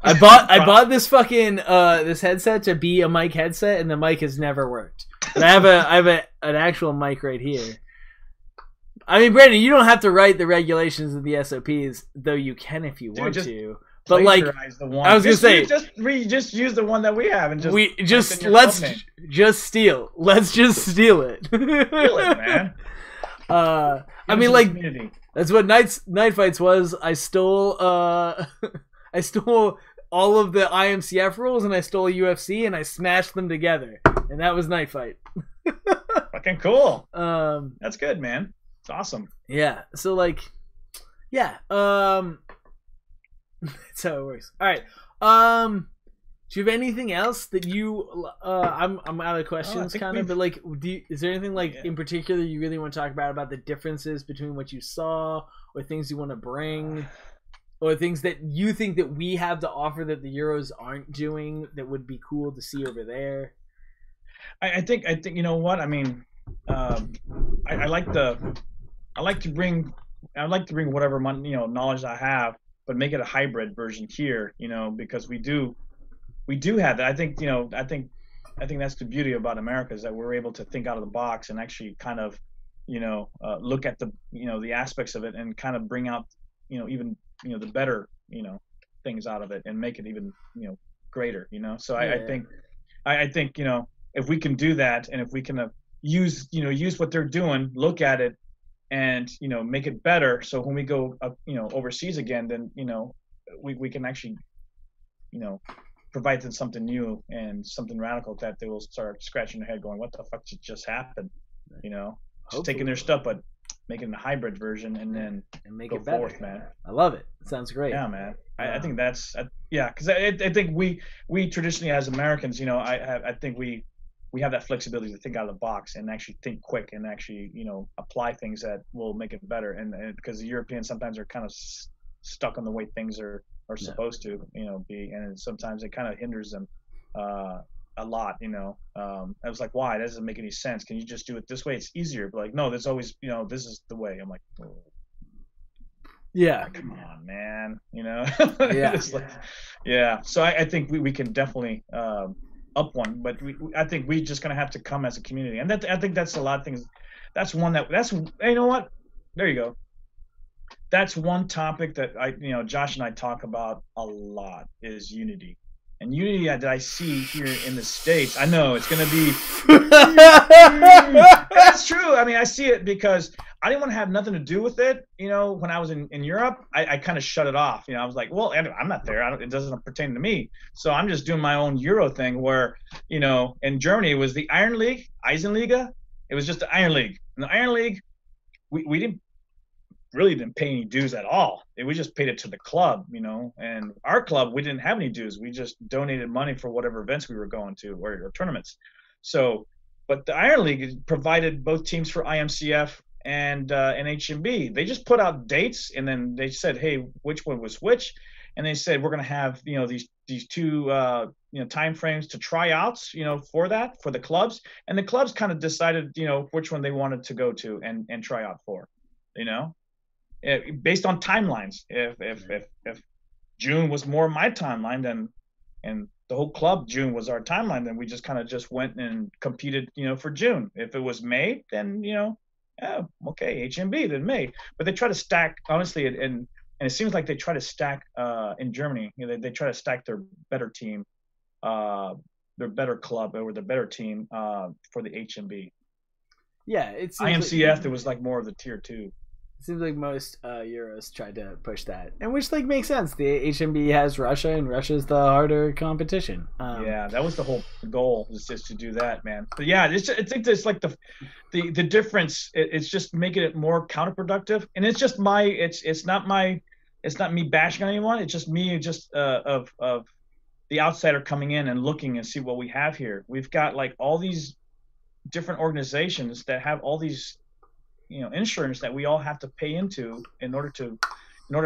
I bought this fucking this headset to be a mic headset, and the mic has never worked. But I have an actual mic right here. I mean, Brandon, you don't have to write the regulations of the SOPs, though you can if you want to. But like, I was gonna say, just use the one that we have and let's just steal. Let's just steal it. Steal it, man. I mean, like, that's what Night Fights was. I stole I stole all of the IMCF rules and I stole UFC and I smashed them together, and that was Night Fight. Fucking cool. That's good, man. It's awesome. Yeah. So like, yeah. That's how it works. All right. Do you have anything else that you? I'm out of questions, kind of. But like, is there anything like in particular you really want to talk about the differences between what you saw, or things you want to bring, or things that you think that we have to offer that the Euros aren't doing that would be cool to see over there? I think you know what I mean. I like to bring whatever knowledge I have, but make it a hybrid version here, because we do have that. I think that's the beauty about America, is that we're able to think out of the box and actually kind of, look at the, the aspects of it and kind of bring out, even, the better, things out of it and make it even, greater, So I think, if we can do that, and if we can use what they're doing, look at it, and make it better, so when we go overseas again, then we can actually provide them something new and something radical that they will start scratching their head going, what the fuck just happened? Just taking their stuff but making a hybrid version and then make go it better. Forth, man. I love it. It sounds great. Yeah, man. I think that's because I think we traditionally as Americans, I think we have that flexibility to think out of the box and actually think quick and actually, apply things that will make it better. And because the Europeans sometimes are kind of stuck on the way things are supposed to, be, and sometimes it kind of hinders them a lot. I was like, why? That doesn't make any sense. Can you just do it this way? It's easier. But like, no, there's always, this is the way. I'm like, oh. Yeah. Come on, man. Yeah. Like, yeah. So I think we can definitely up one, but I think we just gonna have to come as a community, and I think that's a lot of things. That's one that's you know what? There you go. that's one topic that Josh and I talk about a lot is unity. And unity that I see here in the States, I know it's going to be. That's true. I mean, I see it because I didn't want to have nothing to do with it. When I was in Europe, I kind of shut it off. I was like, well, I'm not there. It doesn't pertain to me. So I'm just doing my own Euro thing where, in Germany, it was the Iron League, Eisenliga. It was just the Iron League. And the Iron League, we didn't pay any dues at all. We just paid it to the club, and our club, we didn't have any dues. We just donated money for whatever events we were going to or tournaments. So, but the Iron League provided both teams for IMCF and HMB. They just put out dates, and then they said, hey, which one was which? And they said, we're going to have, these two, time frames to try outs, for the clubs. And the clubs kind of decided, which one they wanted to go to and try out for, based on timelines. If June was more my timeline and the whole club June was our timeline, then we just kind of just went and competed, for June. If it was May, then okay, HMB, then May. But they try to stack, honestly, and it seems like they try to stack in Germany. They try to stack their better team, their better club, or their better team for the HMB. Yeah, it's IMCF. There was like more of the tier 2. It seems like most Euros tried to push that, and which makes sense. The HMB has Russia, and Russia's the harder competition. Yeah, that was the whole goal, was just to do that, man. But yeah, I think there's like the difference. It's just making it more counterproductive, and it's just it's not me bashing on anyone. It's just me, of the outsider coming in and looking and see what we have here. We've got like all these different organizations that have all these insurance that we all have to pay into in order to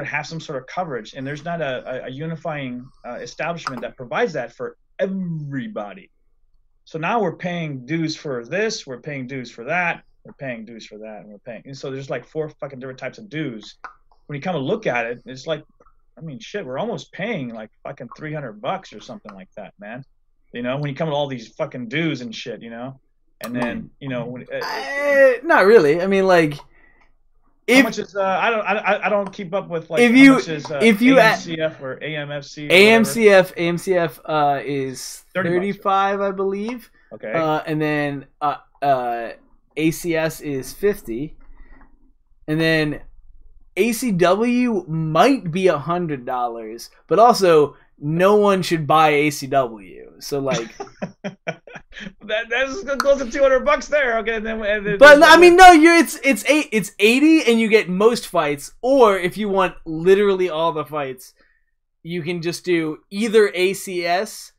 have some sort of coverage, and there's not a unifying establishment that provides that for everybody. So now we're paying dues for this, we're paying dues for that, we're paying dues for that, and so there's like 4 fucking different types of dues. When you kind of look at it, it's like, I mean, shit, we're almost paying like fucking $300 or something like that, man. When you come to all these fucking dues and shit, and then not really. I mean, like, how much is I don't keep up with like if you AMCF or AMFC. AMCF is $35, I believe. Okay. And then ACS is $50, and then ACW might be $100, but also no one should buy ACW. So like. That's close to $200 there. Okay, but I mean, no, it's 80, and you get most fights. Or if you want literally all the fights, you can just do either ACS.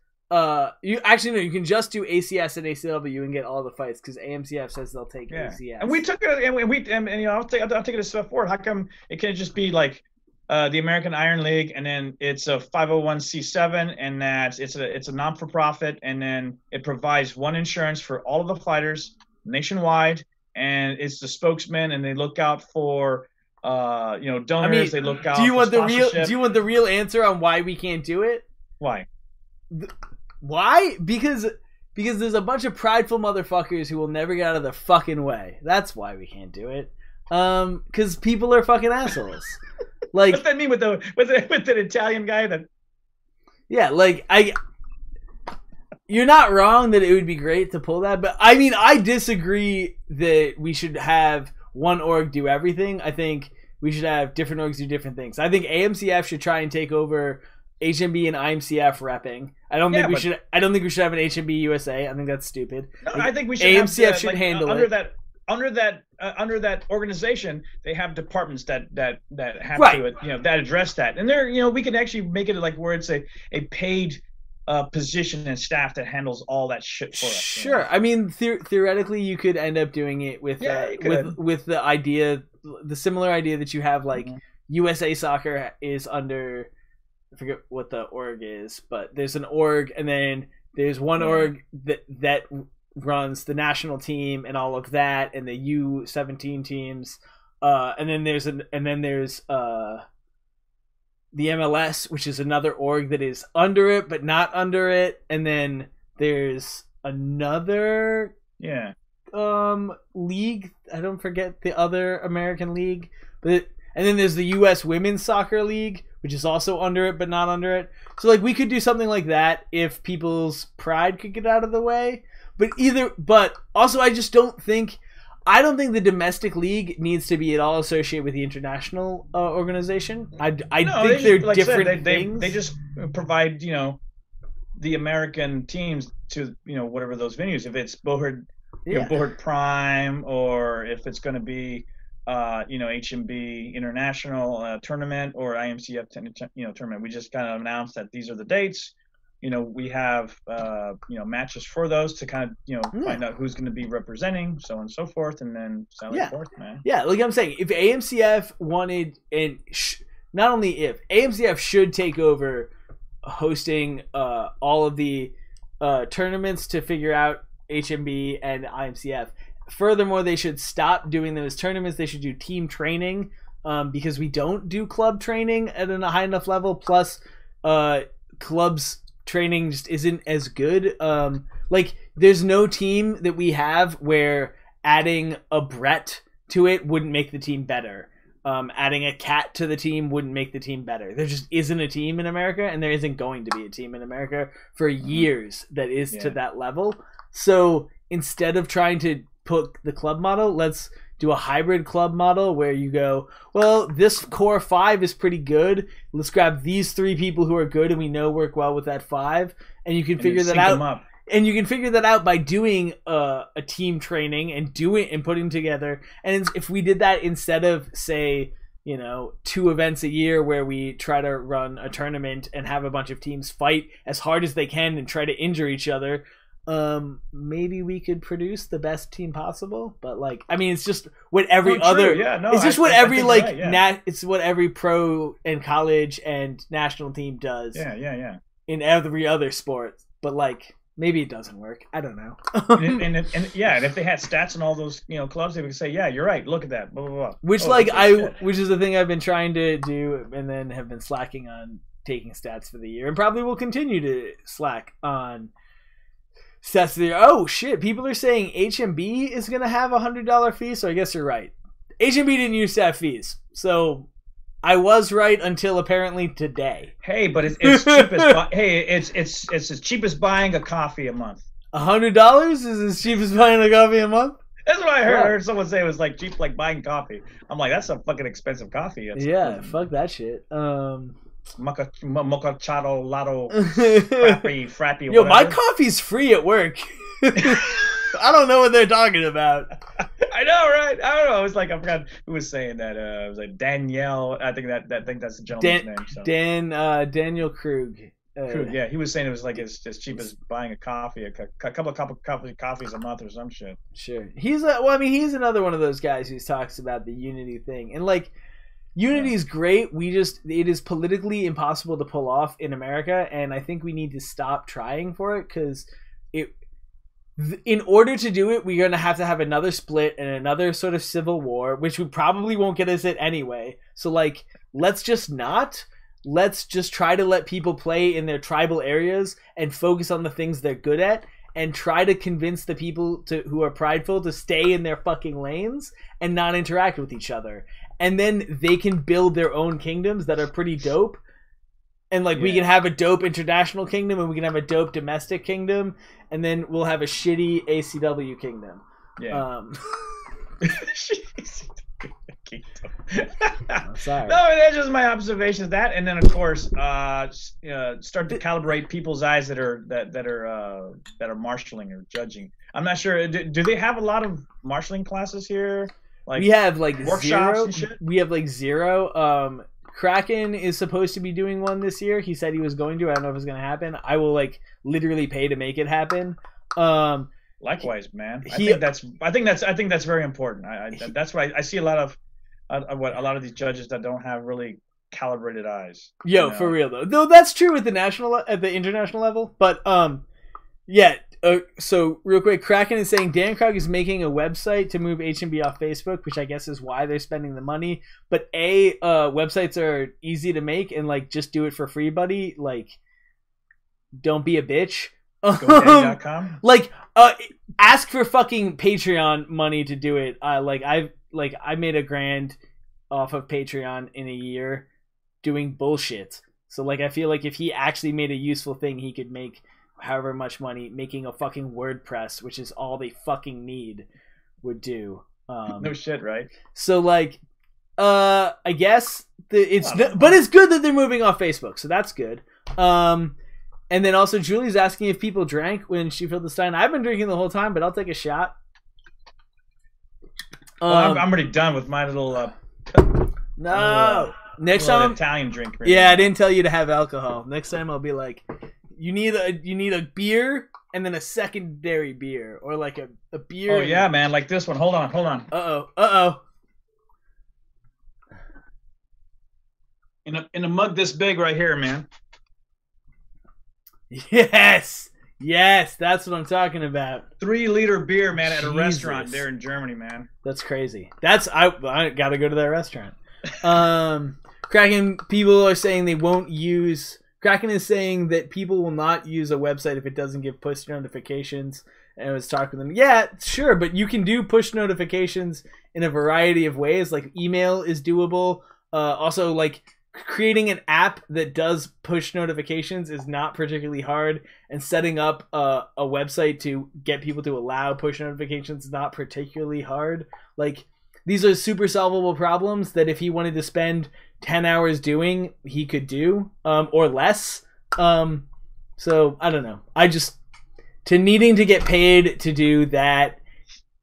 You can just do ACS and ACW and get all the fights, because AMCF says they'll take ACS. And we took it, and I'll take it a step forward. How come it can't just be like the American Iron League, and then it's a 501c7, and that it's a non-for-profit, and then it provides one insurance for all of the fighters nationwide, and it's the spokesman, and they look out for donors. I mean, they look out. Do you want the real answer on why we can't do it? Why? Why? Because there's a bunch of prideful motherfuckers who will never get out of their fucking way. That's why we can't do it. Because people are fucking assholes. Like, what's that mean with the Italian guy that? Yeah, like you're not wrong that it would be great to pull that, but I mean, I disagree that we should have one org do everything. I think we should have different orgs do different things. I think AMCF should try and take over HMB and IMCF repping. I don't think we should have an HMB USA. I think that's stupid. No, I think we should. AMCF should handle under it. Under that organization, they have departments that have right. to that address that, and there we can actually make it like where it's a paid position and staff that handles all that shit for us. Sure, I mean theoretically you could end up doing it with the idea, the similar idea that you have like USA Soccer is under, I forget what the org is, but there's an org, and then there's one org that runs the national team and all of that, and the U17 teams, and then there's the MLS, which is another org that is under it but not under it, and then there's another league. I don't forget the other American league, but And then there's the U.S. Women's Soccer League, which is also under it but not under it. So like we could do something like that if people's pride could get out of the way. But also I don't think the domestic league needs to be at all associated with the international organization. I think they're like different things. They just provide, the American teams to, whatever those venues. If it's Bohurt, Bohurt Prime, or if it's going to be, HMB International Tournament or IMCF tournament. We just kind of announced that these are the dates. We have matches for those to kind of find out who's going to be representing, so on and so forth, and then so on and forth, man. Yeah, like I'm saying, if AMCF wanted, and not only if AMCF should take over hosting all of the tournaments to figure out HMB and IMCF. Furthermore, they should stop doing those tournaments. They should do team training because we don't do club training at a high enough level. Plus, clubs training just isn't as good. Like, there's no team that we have where adding a Brett to it wouldn't make the team better. Adding a Cat to the team wouldn't make the team better. There just isn't a team in America, and there isn't going to be a team in America for years that is to that level. So instead of trying to put the club model, let's do a hybrid club model where you go, well, this core 5 is pretty good. Let's grab these 3 people who are good and we know work well with that 5, and you can figure that out. And you can figure that out by doing a team training and putting together. And if we did that instead of, say, 2 events a year where we try to run a tournament and have a bunch of teams fight as hard as they can and try to injure each other, maybe we could produce the best team possible. But it's just what every other it's just what every it's what every pro and college and national team does in every other sport. But maybe it doesn't work. I don't know. and if they had stats in all those clubs, they would say, yeah, you're right, look at that, blah blah blah. Which which is the thing I've been trying to do, and then have been slacking on taking stats for the year, and probably will continue to slack on stats for the year. Oh shit! People are saying HMB is gonna have $100 fee, so I guess you're right. HMB didn't used to have fees, so I was right until apparently today. Hey, but it's cheap as it's as cheap as buying a coffee a month. $100 is as cheap as buying a coffee a month? That's what I heard. I heard someone say it was cheap like buying coffee. I'm like, that's a fucking expensive coffee. Fuck that shit. Mochachato, Lotto, Frappy. Yo, whatever. My coffee's free at work. I don't know what they're talking about. I know, right? I don't know. It was I forgot who was saying that. It was Danielle. I think that's the gentleman's name. So. Daniel Krug. Krug, yeah. He was saying it was as cheap as buying a coffee, a couple of coffees a month or some shit. Sure. He's another one of those guys who talks about the unity thing. And unity is great. It is politically impossible to pull off in America, and I think we need to stop trying for it because in order to do it, we're going to have another split and another sort of civil war, which we probably won't get us it anyway. So, let's just not. Let's just try to let people play in their tribal areas and focus on the things they're good at and try to convince the people who are prideful to stay in their fucking lanes and not interact with each other. And then they can build their own kingdoms that are pretty dope. And we can have a dope international kingdom, and we can have a dope domestic kingdom, and then we'll have a shitty ACW kingdom. Yeah. Sorry. No, that's just my observations. That, and then of course, start to calibrate people's eyes that are marshalling or judging. I'm not sure. Do they have a lot of marshalling classes here? We have workshops 0. and shit? We have 0. Kraken is supposed to be doing one this year. He said he was going to. I don't know if it's going to happen. I will literally pay to make it happen. Likewise, man. I think that's very important. That's why I see a lot of these judges that don't have really calibrated eyes. For real though. Though that's true at the international level. But so real quick, Kraken is saying Dan Krug is making a website to move HMB off Facebook, which I guess is why they're spending the money. But websites are easy to make and just do it for free, buddy. Don't be a bitch. GoDaddy.com. Ask for fucking Patreon money to do it. I made $1,000 off of Patreon in a year doing bullshit. So like I feel like if he actually made a useful thing, he could make however much money making a fucking WordPress, which is all they fucking need, would do. No shit, right? So like I guess but it's good that they're moving off Facebook, so that's good. And then also Julie's asking if people drank when she filled the stein. I've been drinking the whole time, but I'll take a shot. Well, I'm already done with my little next time Italian drink. Right now. I didn't tell you to have alcohol. Next time I'll be like, you need a beer and then a secondary beer, or like a beer. Oh yeah, man, like this one. Hold on. Uh-oh. In a mug this big right here, man. Yes, that's what I'm talking about. 3-liter beer, man, at a restaurant there in Germany, man. That's crazy. I gotta go to that restaurant. Kraken, people are saying they won't use. Kraken is saying that people will not use a website if it doesn't give push notifications. And I was talking to them. Yeah, sure, but you can do push notifications in a variety of ways. Like email is doable. Also, like creating an app that does push notifications is not particularly hard, and setting up a website to get people to allow push notifications is not particularly hard. Like, these are super solvable problems that if he wanted to spend 10 hours doing, he could do, or less. So I don't know. To needing to get paid to do that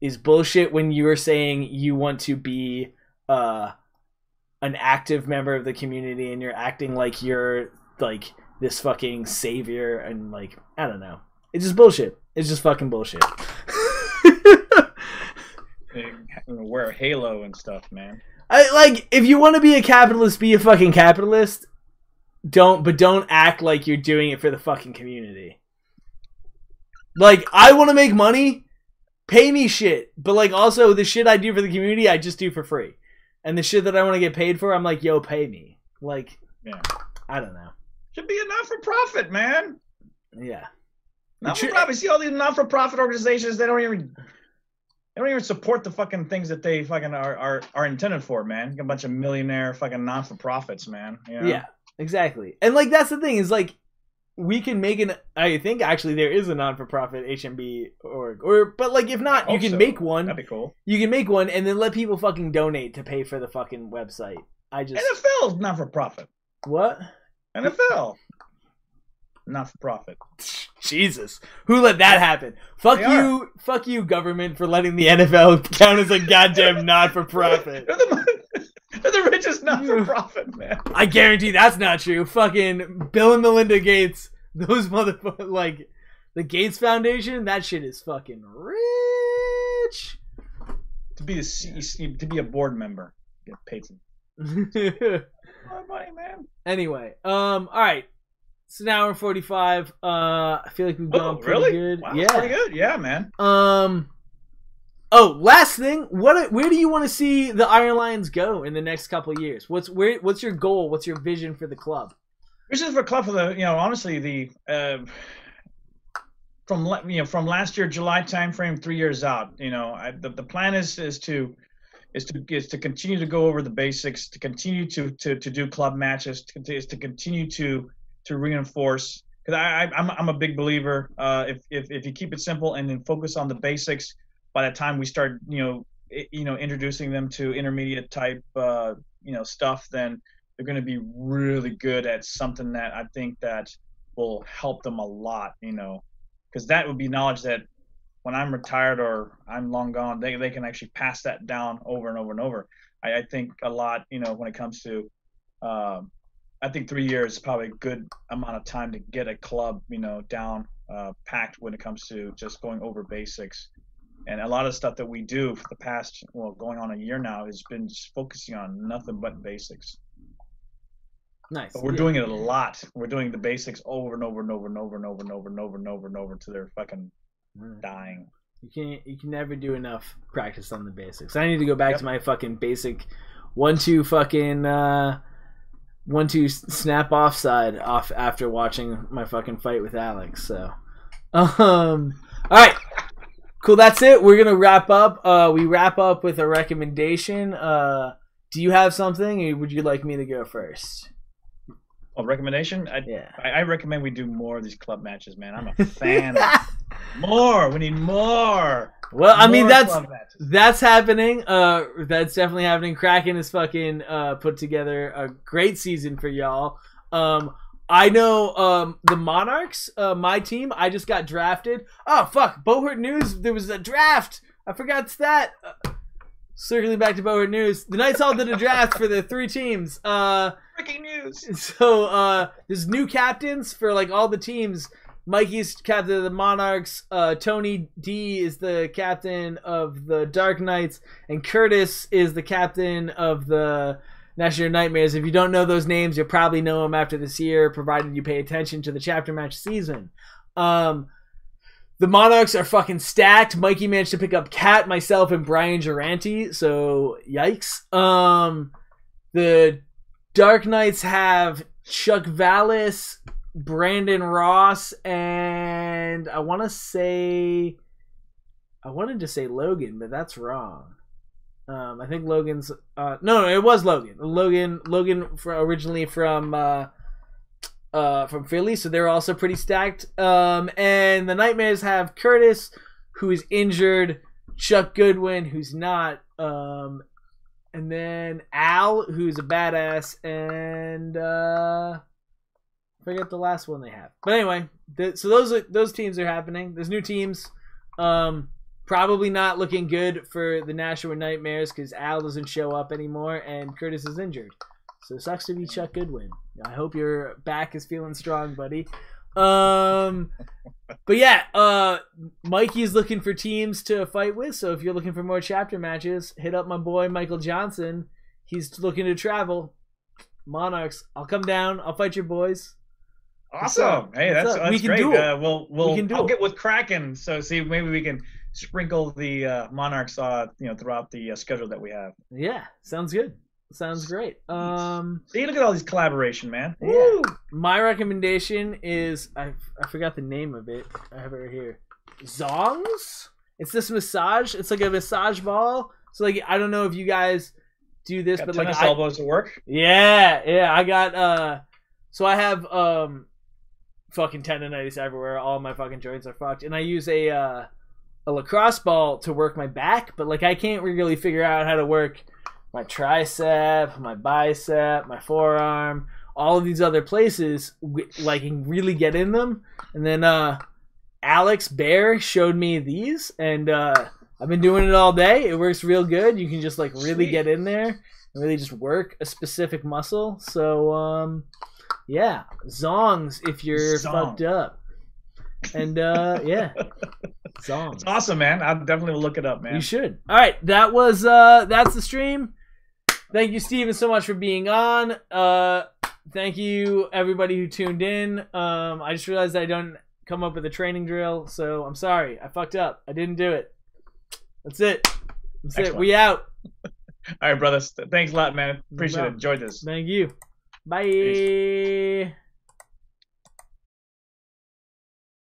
is bullshit when you're saying you want to be an active member of the community and you're acting like you're like this fucking savior, and like, I don't know. It's just bullshit. It's just fucking bullshit. Wear a halo and stuff, man. If you want to be a capitalist, be a fucking capitalist. Don't act like you're doing it for the fucking community. Like, I want to make money, pay me shit. But like, also the shit I do for the community, I just do for free. And the shit that I want to get paid for, I'm like, yo, pay me. Like, yeah. I don't know. Should be a not-for-profit, man. Yeah. Not-for-profit. See all these not-for-profit organizations, they don't even support the fucking things that they fucking are intended for, man. A bunch of millionaire fucking non-for-profits, man. You know? Yeah, exactly. And like, that's the thing, is like, we can make I think actually there is a non-for-profit HMB but like, if not, you can make one. That'd be cool. You can make one and then let people fucking donate to pay for the fucking website. NFL's not-for-profit. What? NFL. Not-for-profit. Jesus. Who let that happen? Fuck you, government, for letting the NFL count as a goddamn not-for-profit. They're the richest not-for-profit, man. I guarantee that's not true. Fucking Bill and Melinda Gates, those motherfuckers, like, the Gates Foundation, that shit is fucking rich. To be a board member, get paid some money, man. Anyway, all right. It's an hour and 45. I feel like we've gone pretty good. Wow, yeah, pretty good. Yeah, man. Oh, last thing. Where do you want to see the Iron Lions go in the next couple of years? What's your goal? What's your vision for the club? Vision for the club, honestly, from last year July timeframe, 3 years out. The plan is to continue to go over the basics, to continue to do club matches, to continue to reinforce. Because I'm a big believer. If you keep it simple and then focus on the basics, by the time we start introducing them to intermediate type stuff, then they're going to be really good at something that I think that will help them a lot. Because that would be knowledge that when I'm retired or I'm long gone, they can actually pass that down over and over and over. I think a lot, when it comes to, I think 3 years is probably a good amount of time to get a club, down packed when it comes to just going over basics. And a lot of stuff that we do for the past, going on a year now, has been just focusing on nothing but basics. Nice. But we're doing it a lot. We're doing the basics over and over and over and over and over and over and over and over and over to their fucking dying. You can never do enough practice on the basics. I need to go back to my fucking basic 1-2 fucking 1-2 snap offside off after watching my fucking fight with Alex. So, all right. Cool, that's it. We're going to wrap up. We wrap up with a recommendation. Do you have something, or would you like me to go first? A recommendation? Yeah. I recommend we do more of these club matches, man. I'm a fan. More. We need more. Well, I mean, More that's happening. That's definitely happening. Kraken has fucking put together a great season for y'all. I know the Monarchs, my team. I just got drafted. Oh fuck, Bohurt News. There was a draft. I forgot that. Circling back to Bohurt News, the Knights all did a draft for the 3 teams. Breaking news. So there's new captains for like all the teams. Mikey's captain of the Monarchs. Tony D is the captain of the Dark Knights, and Curtis is the captain of the National Nightmares. If you don't know those names, you'll probably know them after this year, provided you pay attention to the chapter match season. The Monarchs are fucking stacked. Mikey managed to pick up Kat, myself, and Brian Duranty, so yikes. The Dark Knights have Chuck Vallis, Brandon Ross, and I wanted to say Logan, but that's wrong. I think Logan's no, it was Logan. Logan originally from Philly, so they're also pretty stacked. And the Nightmares have Curtis, who is injured, Chuck Goodwin, who's not, and then Al, who's a badass, and forget the last one they have. But anyway, so those teams are happening. There's new teams. Probably not looking good for the Nashua Nightmares because Al doesn't show up anymore and Curtis is injured. So it sucks to be Chuck Goodwin. I hope your back is feeling strong, buddy. But yeah, Mikey's looking for teams to fight with. So if you're looking for more chapter matches, hit up my boy Michael Johnson. He's looking to travel. Monarchs, I'll come down. I'll fight your boys. Awesome. Hey, that's we can great. Do it. I'll get with Kraken. So see, maybe we can sprinkle the Monarchs, throughout the schedule that we have. Yeah, sounds good. Sounds great. See, look at all these collaboration, man. Yeah. Woo! My recommendation is I forgot the name of it. I have it right here. Zongs. It's this massage. It's like a massage ball. So like I don't know if you guys do this, Got but tennis like elbows to work. Yeah. I got so I have fucking tendonitis everywhere. All my fucking joints are fucked, and I use a lacrosse ball to work my back, but like I can't really figure out how to work my tricep, my bicep, my forearm, all of these other places, like and really get in them. And then Alex Bear showed me these, and I've been doing it all day. It works real good. You can just like really get in there and really just work a specific muscle. So yeah, Zongs if you're fucked up. And yeah, Zongs. It's awesome, man. I definitely will look it up, man. You should. All right, that's the stream. Thank you, Steven, so much for being on. Thank you, everybody who tuned in. I just realized I don't come up with a training drill, so I'm sorry. I fucked up. I didn't do it. That's it. That's Excellent. It. We out. All right, brothers. Thanks a lot, man. Appreciate it. Enjoyed this. Thank you. Bye. Peace.